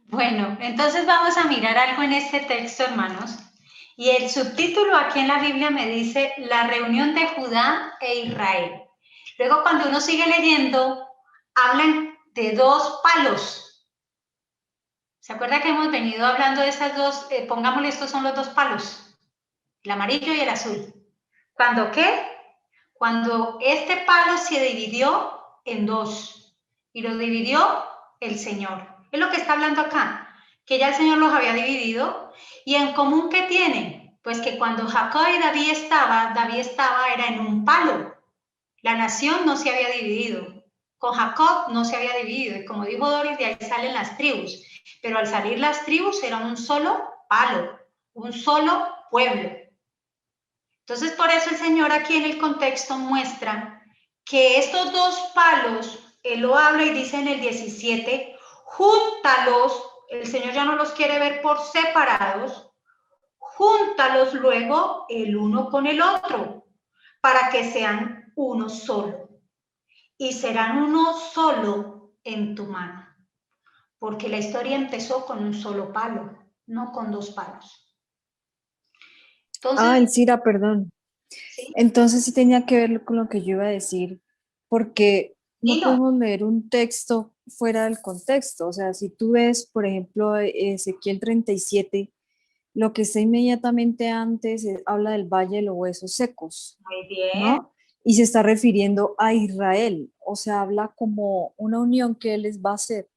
Bueno, entonces vamos a mirar algo en este texto, hermanos. Y el subtítulo aquí en la Biblia me dice la reunión de Judá e Israel. Luego, cuando uno sigue leyendo, hablan de dos palos. ¿Se acuerda que hemos venido hablando de esas dos? Pongámosle, estos son los dos palos, el amarillo y el azul. ¿Cuándo qué? Cuando este palo se dividió en dos y lo dividió el Señor. Es lo que está hablando acá, que ya el Señor los había dividido y en común ¿qué tienen? Pues que cuando Jacob y David estaba era en un palo. La nación no se había dividido. Con Jacob no se había dividido y como dijo Doris, de ahí salen las tribus. Pero al salir las tribus era un solo palo, un solo pueblo. Entonces, por eso el Señor aquí en el contexto muestra que estos dos palos, Él lo habla y dice en el 17, júntalos, el Señor ya no los quiere ver por separados, júntalos luego el uno con el otro, para que sean uno solo, y serán uno solo en tu mano. porque la historia empezó con un solo palo, no con 2 palos. Entonces, Elcira, perdón. ¿sí? Entonces sí tenía que ver con lo que yo iba a decir, porque no Dilo. podemos leer un texto fuera del contexto. O sea, si tú ves, por ejemplo, Ezequiel 37, lo que está inmediatamente antes habla del Valle de los Huesos Secos, Muy bien. ¿no? Y se está refiriendo a Israel, o sea, habla como una unión que él les va a hacer,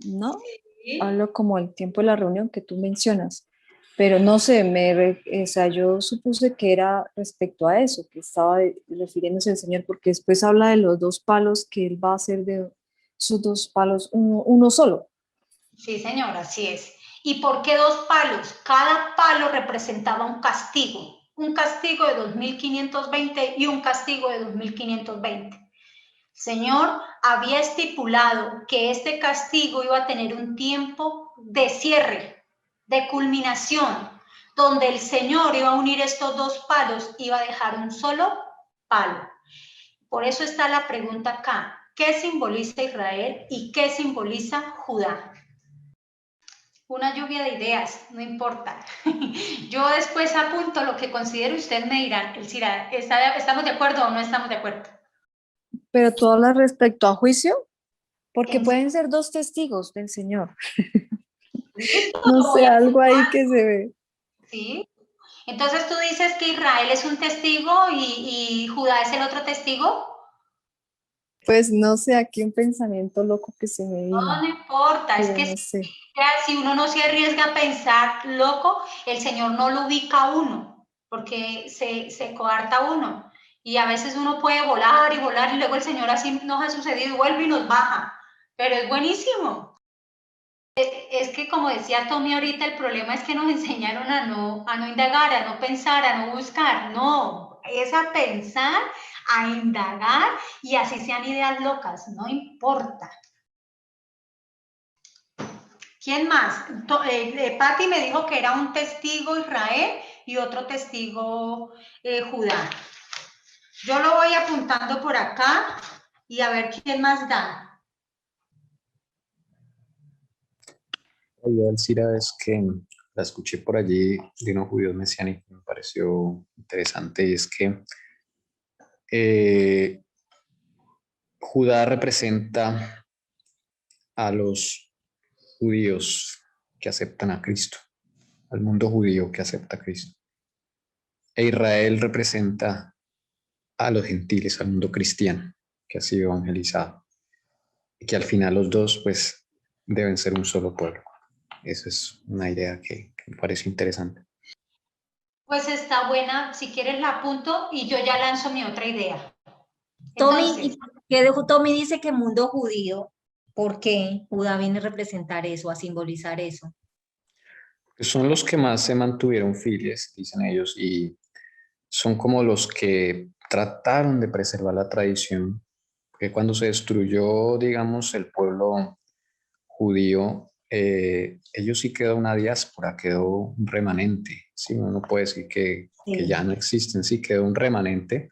¿no? Sí. Habla como el tiempo de la reunión que tú mencionas. Pero no sé, o sea, yo supuse que era respecto a eso, que estaba refiriéndose al Señor, porque después habla de los 2 palos que Él va a hacer de sus 2 palos, uno solo. Sí, señora, así es. ¿Y por qué 2 palos? Cada palo representaba un castigo de 2520 y un castigo de 2520. El Señor había estipulado que este castigo iba a tener un tiempo de cierre, de culminación, donde el Señor iba a unir estos 2 palos, iba a dejar un solo palo. Por eso está la pregunta acá. ¿Qué simboliza Israel y qué simboliza Judá? Una lluvia de ideas, no importa. Yo después apunto lo que considere, usted me dirán, Elcira, ¿estamos de acuerdo o no estamos de acuerdo? Pero tú hablas respecto a juicio, porque ¿En pueden ser 2 testigos del Señor. Listo, No lo voy sé, a algo ahí apuntar, que se ve. ¿sí? Entonces tú dices que Israel es un testigo y Judá es el otro testigo. Pues no sé, aquí un pensamiento loco que se me No, vino, no importa, es pero que no sé. si uno no se arriesga a pensar loco, el Señor no lo ubica a uno, porque se coarta a uno. Y a veces uno puede volar y luego el Señor así nos ha sucedido, vuelve y nos baja. Pero es buenísimo. Es que como decía Tommy ahorita, el problema es que nos enseñaron a no indagar, a no pensar, a no buscar. No, es a pensar, a indagar y así sean ideas locas, no importa. ¿Quién más? Patti me dijo que era un testigo Israel y otro testigo Judá. Yo lo voy apuntando por acá y a ver quién más da. La idea del Cira es que la escuché por allí de unos judíos mesiánicos, me pareció interesante, y es que eh, Judá representa a los judíos que aceptan a Cristo, al mundo judío que acepta a Cristo. E Israel representa a los gentiles, al mundo cristiano que ha sido evangelizado. Y que al final los dos, pues, deben ser un solo pueblo. Esa es una idea que me parece interesante. Pues está buena, si quieres la apunto y yo ya lanzo mi otra idea. Tommy, Entonces, Tommy dice que mundo judío, ¿por qué Judá viene a representar eso, a simbolizar eso? Son los que más se mantuvieron fieles, dicen ellos, y son como los que trataron de preservar la tradición, porque cuando se destruyó, digamos, el pueblo judío, ellos sí quedó una diáspora, quedó un remanente, ¿sí? Uno no puede decir que ya no existen, sí quedó un remanente.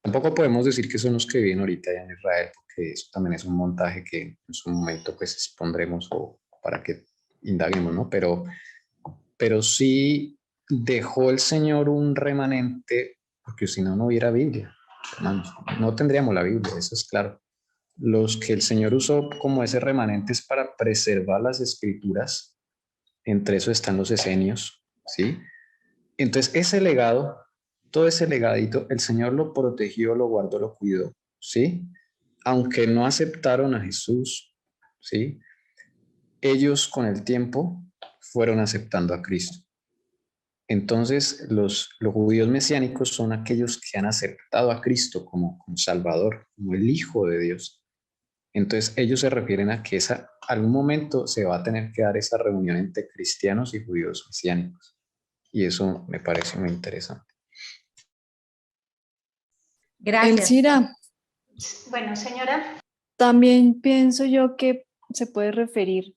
Tampoco podemos decir que son los que viven ahorita allá en Israel, porque eso también es un montaje que en su momento pues expondremos o para que indaguemos, ¿no? Pero sí dejó el Señor un remanente, porque si no, no hubiera Biblia, hermanos. No tendríamos la Biblia, eso es claro. Los que el Señor usó como ese remanente es para preservar las escrituras, entre eso están los esenios, ¿sí? Entonces, ese legado, todo ese legadito, el Señor lo protegió, lo guardó, lo cuidó, ¿sí? Aunque no aceptaron a Jesús, ¿sí? Ellos con el tiempo fueron aceptando a Cristo. Entonces, los judíos mesiánicos son aquellos que han aceptado a Cristo como Salvador, como el Hijo de Dios. Entonces, ellos se refieren a que algún momento se va a tener que dar esa reunión entre cristianos y judíos mesiánicos. Y eso me parece muy interesante. Gracias. Elcira, bueno, señora. también pienso yo que se puede referir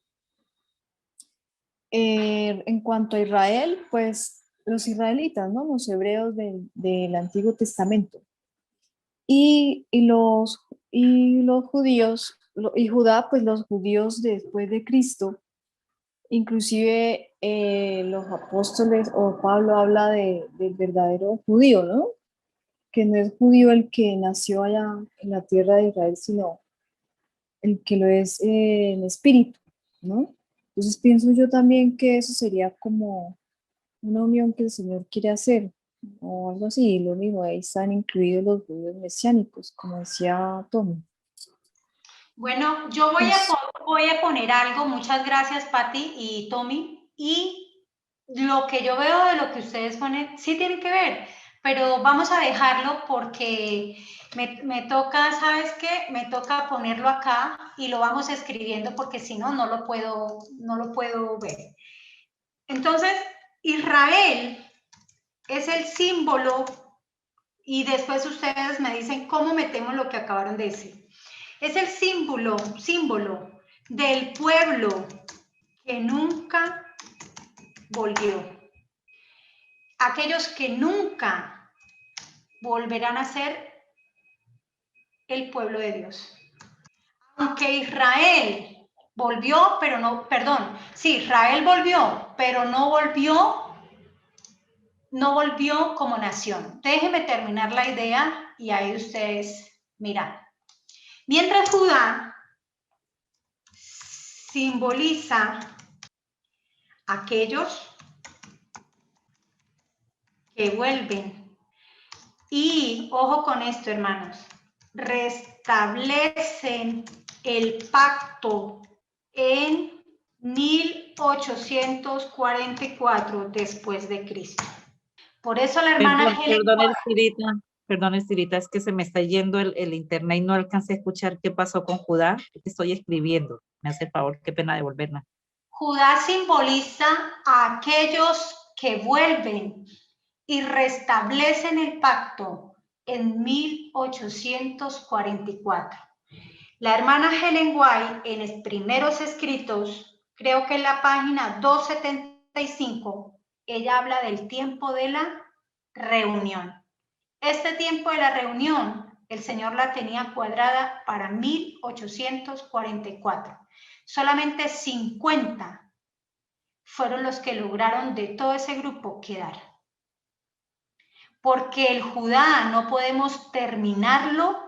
en cuanto a Israel, pues los israelitas, ¿no? Los hebreos del Antiguo Testamento. Y los judíos y Judá, pues los judíos después de Cristo, inclusive los apóstoles o Pablo habla del verdadero judío, ¿no? Que no es judío el que nació allá en la tierra de Israel, sino el que lo es en espíritu, ¿no? Entonces pienso yo también que eso sería como una unión que el Señor quiere hacer, o algo así, lo mismo, ahí están incluidos los judíos mesiánicos, como decía Tommy. Bueno, yo Pues, voy a poner algo, muchas gracias Patti y Tommy, y lo que yo veo de lo que ustedes ponen sí tiene que ver, pero vamos a dejarlo porque me toca, ¿sabes qué? Me toca ponerlo acá y lo vamos escribiendo porque si no, no lo puedo ver. Entonces, Israel es el símbolo y después ustedes me dicen cómo metemos lo que acabaron de decir. Es el símbolo del pueblo que nunca volvió. Aquellos que nunca volverán a ser el pueblo de Dios. Aunque Israel volvió, pero no, perdón, sí, Israel volvió, pero no volvió como nación. Déjenme terminar la idea y ahí ustedes miran. Mientras Judá simboliza aquellos que vuelven. Y ojo con esto, hermanos, restablecen el pacto en 1844 después de Cristo. Por eso la hermana Perdón, Estelita, es que se me está yendo el internet y no alcancé a escuchar qué pasó con Judá. Estoy escribiendo. Me hace el favor, qué pena devolverla. Judá simboliza a aquellos que vuelven y restablecen el pacto en 1844. La hermana Helen White en los primeros escritos, creo que en la página 275, ella habla del tiempo de la reunión. Este tiempo de la reunión, el Señor la tenía cuadrada para 1844. Solamente 50 fueron los que lograron de todo ese grupo quedar. Porque el Judá no podemos terminarlo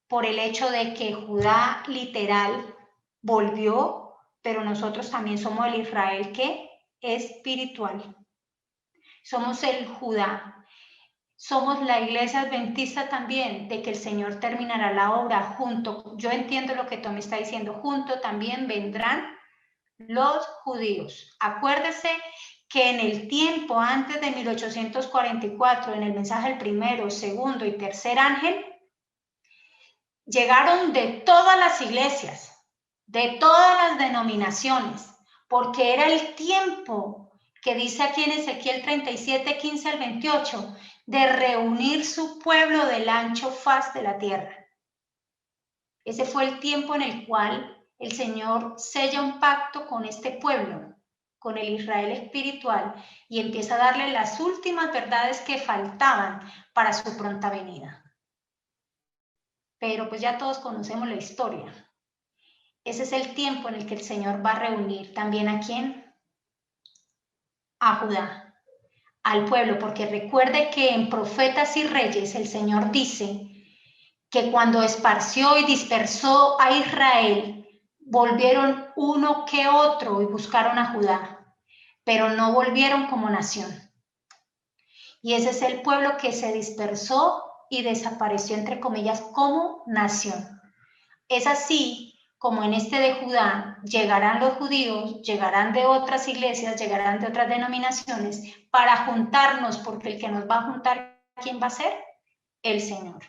por el hecho de que Judá literal volvió, pero nosotros también somos el Israel que es espiritual. Somos el Judá. Somos la iglesia adventista también, de que el Señor terminará la obra junto. Yo entiendo lo que Tommy está diciendo, junto también vendrán los judíos. Acuérdese que en el tiempo antes de 1844, en el mensaje del primero, segundo y tercer ángel, llegaron de todas las iglesias, de todas las denominaciones, porque era el tiempo que dice aquí en Ezequiel 37, 15 al 28, de reunir su pueblo del ancho faz de la tierra. Ese fue el tiempo en el cual el Señor sella un pacto con este pueblo, con el Israel espiritual, y empieza a darle las últimas verdades que faltaban para su pronta venida. Pero pues ya todos conocemos la historia. Ese es el tiempo en el que el Señor va a reunir también ¿a quién? A Judá, al pueblo, porque recuerde que en Profetas y Reyes el Señor dice que cuando esparció y dispersó a Israel, volvieron uno que otro y buscaron a Judá, pero no volvieron como nación. Y ese es el pueblo que se dispersó y desapareció, entre comillas, como nación. Es así como en este de Judá llegarán los judíos, llegarán de otras iglesias, llegarán de otras denominaciones para juntarnos, porque el que nos va a juntar, ¿quién va a ser? El Señor.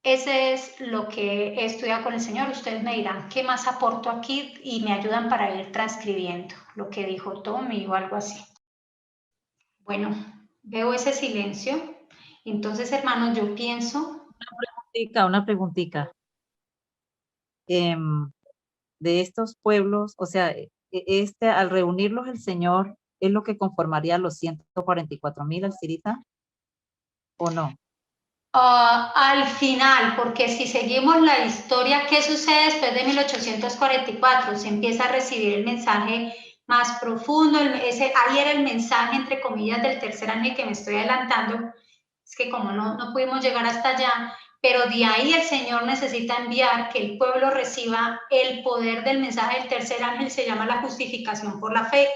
Ese es lo que he estudiado con el Señor. Ustedes me dirán, ¿qué más aporto aquí? Y me ayudan para ir transcribiendo lo que dijo Tommy o algo así. Bueno, veo ese silencio. Entonces, hermanos, yo pienso... Una preguntita. De estos pueblos, o sea, al reunirlos el Señor, ¿es lo que conformaría los 144,000, Alcirita? ¿O no? Al final, porque si seguimos la historia, ¿qué sucede después de 1844? Se empieza a recibir el mensaje más profundo, ahí era el mensaje, entre comillas, del tercer año que me estoy adelantando, es que como no pudimos llegar hasta allá, pero de ahí el Señor necesita enviar que el pueblo reciba el poder del mensaje del tercer ángel, se llama la justificación por la fe,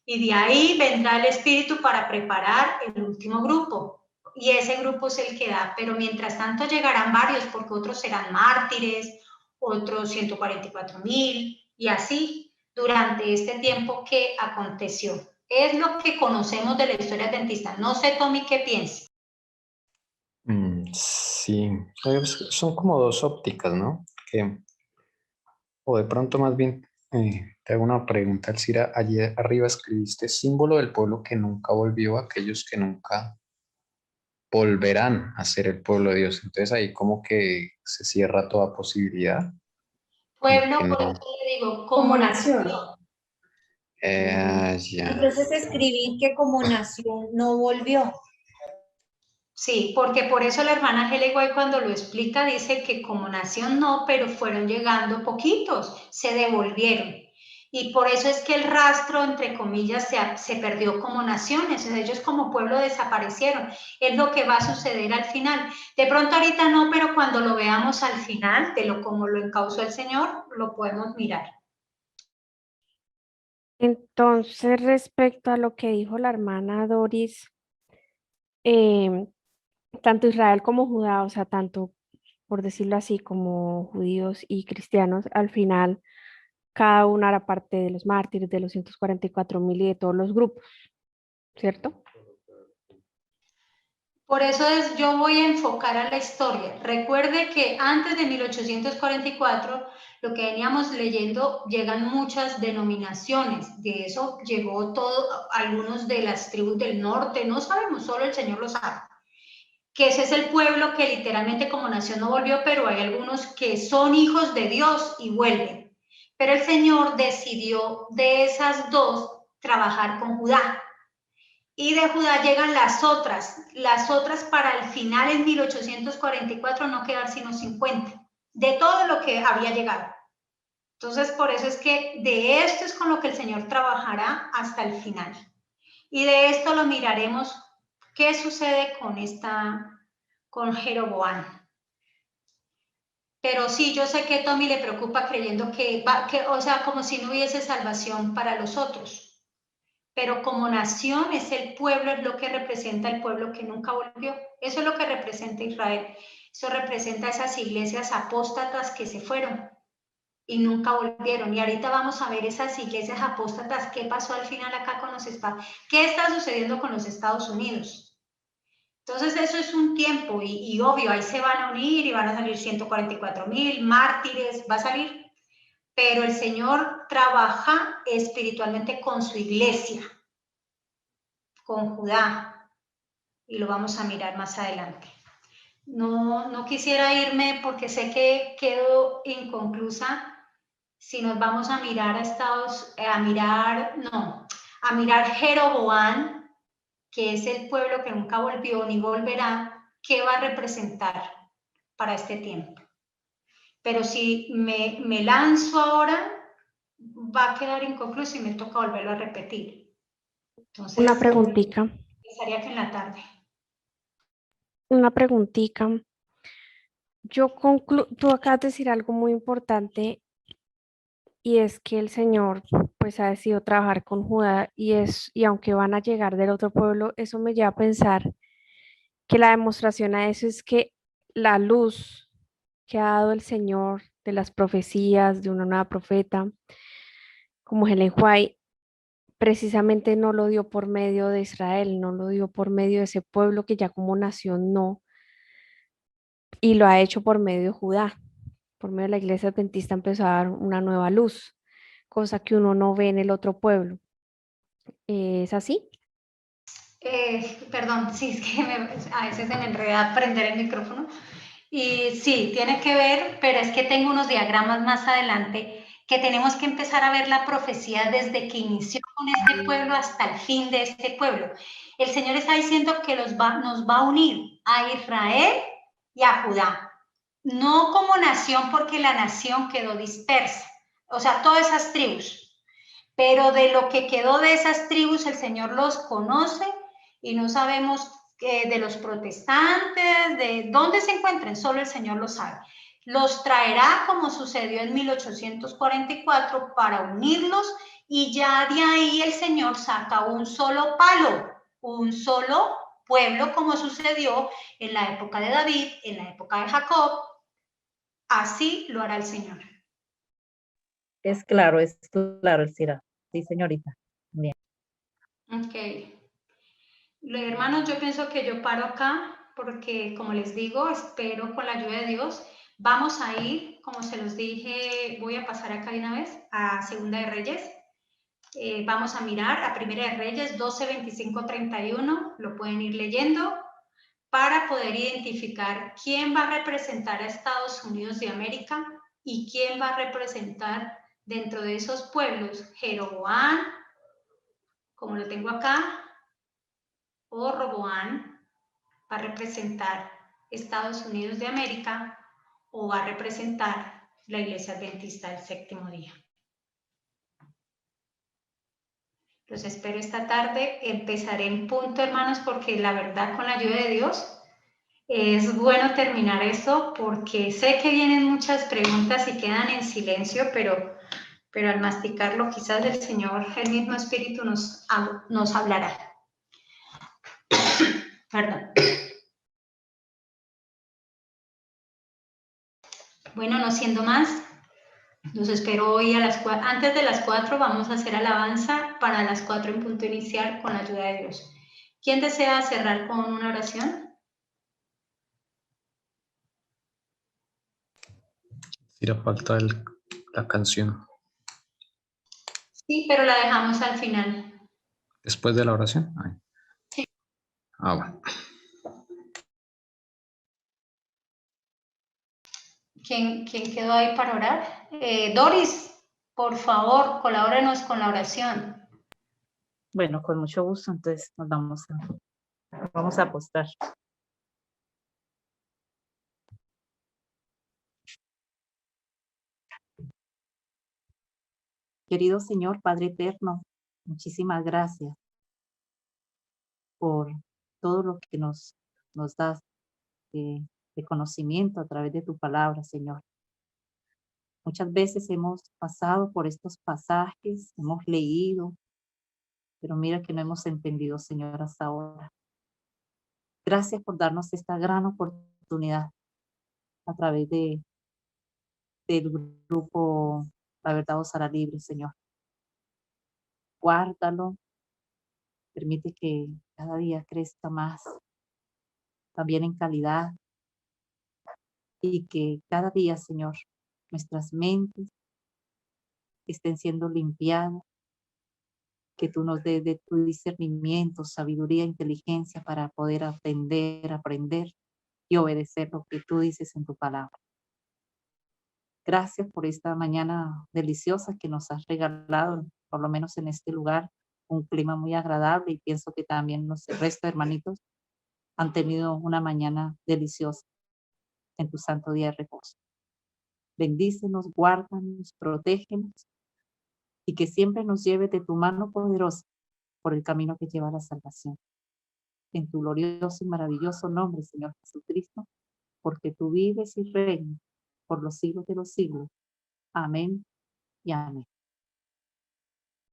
y de ahí vendrá el Espíritu para preparar el último grupo. Y ese grupo es el que da, pero mientras tanto llegarán varios, porque otros serán mártires, otros 144.000, y así durante este tiempo que aconteció. Es lo que conocemos de la historia adventista. No sé, Tommy, ¿qué piensas? Sí, son como dos ópticas, ¿no? O de pronto más bien te hago una pregunta, Alcira. Allí arriba escribiste símbolo del pueblo que nunca volvió, aquellos que nunca volverán a ser el pueblo de Dios. Entonces ahí como que se cierra toda posibilidad. Como Pueblo, que por no. eso le digo, Como como nación. nación. Ya. Entonces escribí que como nación no volvió. Sí, porque por eso la hermana Helen White cuando lo explica dice que como nación no, pero fueron llegando poquitos, se devolvieron. Y por eso es que el rastro, entre comillas, se perdió como naciones, ellos como pueblo desaparecieron. Es lo que va a suceder al final. De pronto ahorita no, pero cuando lo veamos al final, como lo encauzó el Señor, lo podemos mirar. Entonces, respecto a lo que dijo la hermana Doris, em, tanto Israel como Judá, o sea, tanto, por decirlo así, como judíos y cristianos, al final cada uno era parte de los mártires, de los 144.000 y de todos los grupos, ¿cierto? Por eso yo voy a enfocar a la historia. Recuerde que antes de 1844, lo que veníamos leyendo, llegan muchas denominaciones. De eso llegó algunos de las tribus del norte, no sabemos, solo el Señor lo sabe. Que ese es el pueblo que literalmente como nación no volvió, pero hay algunos que son hijos de Dios y vuelven. Pero el Señor decidió de esas dos trabajar con Judá. Y de Judá llegan las otras para el final en 1844 no quedar sino 50, de todo lo que había llegado. Entonces, por eso es que de esto es con lo que el Señor trabajará hasta el final. Y de esto lo miraremos, qué sucede con Jeroboam. Pero sí, yo sé que Tommy le preocupa creyendo o sea, como si no hubiese salvación para los otros. Pero como nación es el pueblo, es lo que representa el pueblo que nunca volvió. Eso es lo que representa Israel. Eso representa esas iglesias apóstatas que se fueron y nunca volvieron. Y ahorita vamos a ver esas iglesias apóstatas, qué pasó al final acá con los Estados Unidos, qué está sucediendo con los Estados Unidos. Entonces eso es un tiempo y obvio, ahí se van a unir y van a salir 144.000 mártires, va a salir. Pero el Señor trabaja espiritualmente con su iglesia, con Judá, y lo vamos a mirar más adelante. No quisiera irme porque sé que quedo inconclusa. Si nos vamos a mirar a mirar Jeroboam, que es el pueblo que nunca volvió ni volverá, ¿qué va a representar para este tiempo? Pero si me lanzo ahora, va a quedar inconcluso y me toca volverlo a repetir. Entonces, Una preguntita. pensaría que en la tarde. Una preguntita. Tú acabas de decir algo muy importante y es que el Señor pues ha decidido trabajar con Judá y aunque van a llegar del otro pueblo, eso me lleva a pensar que la demostración a eso es que la luz que ha dado el Señor de las profecías de una nueva profeta como Helen White precisamente no lo dio por medio de Israel, no lo dio por medio de ese pueblo que ya como nación no, y lo ha hecho por medio de Judá. Por medio de la iglesia adventista empezó a dar una nueva luz, cosa que uno no ve en el otro pueblo. ¿Es así? Perdón, sí, es que a veces se me enreda prender el micrófono. Y sí, tiene que ver, pero es que tengo unos diagramas más adelante que tenemos que empezar a ver la profecía desde que inició con este pueblo hasta el fin de este pueblo. El Señor está diciendo que nos va a unir a Israel y a Judá. No como nación, porque la nación quedó dispersa. O sea, todas esas tribus. Pero de lo que quedó de esas tribus, el Señor los conoce y no sabemos de los protestantes, de dónde se encuentren, solo el Señor lo sabe. Los traerá como sucedió en 1844 para unirlos y ya de ahí el Señor saca un solo palo, un solo pueblo como sucedió en la época de David, en la época de Jacob. Así lo hará el Señor. es claro, Elcira. Sí, señorita. Bien. Ok. Hermanos, yo pienso que yo paro acá porque, como les digo, espero con la ayuda de Dios. Vamos a ir, como se los dije, voy a pasar acá de una vez a Segunda de Reyes. Vamos a mirar a Primera de Reyes 12, 25, 31. Lo pueden ir leyendo para poder identificar quién va a representar a Estados Unidos de América y quién va a representar dentro de esos pueblos Jeroboam, como lo tengo acá, o Roboán, va a representar Estados Unidos de América o va a representar la Iglesia Adventista del Séptimo Día. Los espero esta tarde. Empezaré en punto, hermanos, porque la verdad, con la ayuda de Dios, es bueno terminar esto porque sé que vienen muchas preguntas y quedan en silencio, pero al masticarlo quizás el Señor, el mismo Espíritu nos hablará. Perdón. Bueno, no siendo más, los espero hoy a las 4. Antes de las 4 vamos a hacer alabanza para las 4 en punto inicial con la ayuda de Dios. ¿Quién desea cerrar con una oración? Tira falta la canción. Sí, pero la dejamos al final. Después de la oración. Ay. Sí. Ah, bueno. ¿Quién quedó ahí para orar? Doris, por favor, colabórenos con la oración. Bueno, con mucho gusto, entonces nos vamos a apostar. Querido Señor, Padre eterno, muchísimas gracias por todo lo que nos das de conocimiento a través de tu palabra, Señor. Muchas veces hemos pasado por estos pasajes, hemos leído, pero mira que no hemos entendido, Señor, hasta ahora. Gracias por darnos esta gran oportunidad a través del grupo La Verdad os hará libre, Señor. Guárdalo, permite que cada día crezca más, también en calidad, y que cada día, Señor, nuestras mentes estén siendo limpiadas, que tú nos des de tu discernimiento, sabiduría, inteligencia para poder aprender y obedecer lo que tú dices en tu palabra. Gracias por esta mañana deliciosa que nos has regalado, por lo menos en este lugar, un clima muy agradable, y pienso que también el resto de hermanitos han tenido una mañana deliciosa en tu santo día de reposo. Bendícenos, guárdanos, protégenos, y que siempre nos lleve de tu mano poderosa por el camino que lleva a la salvación. En tu glorioso y maravilloso nombre, Señor Jesucristo, porque tú vives y reinas por los siglos de los siglos. Amén y amén.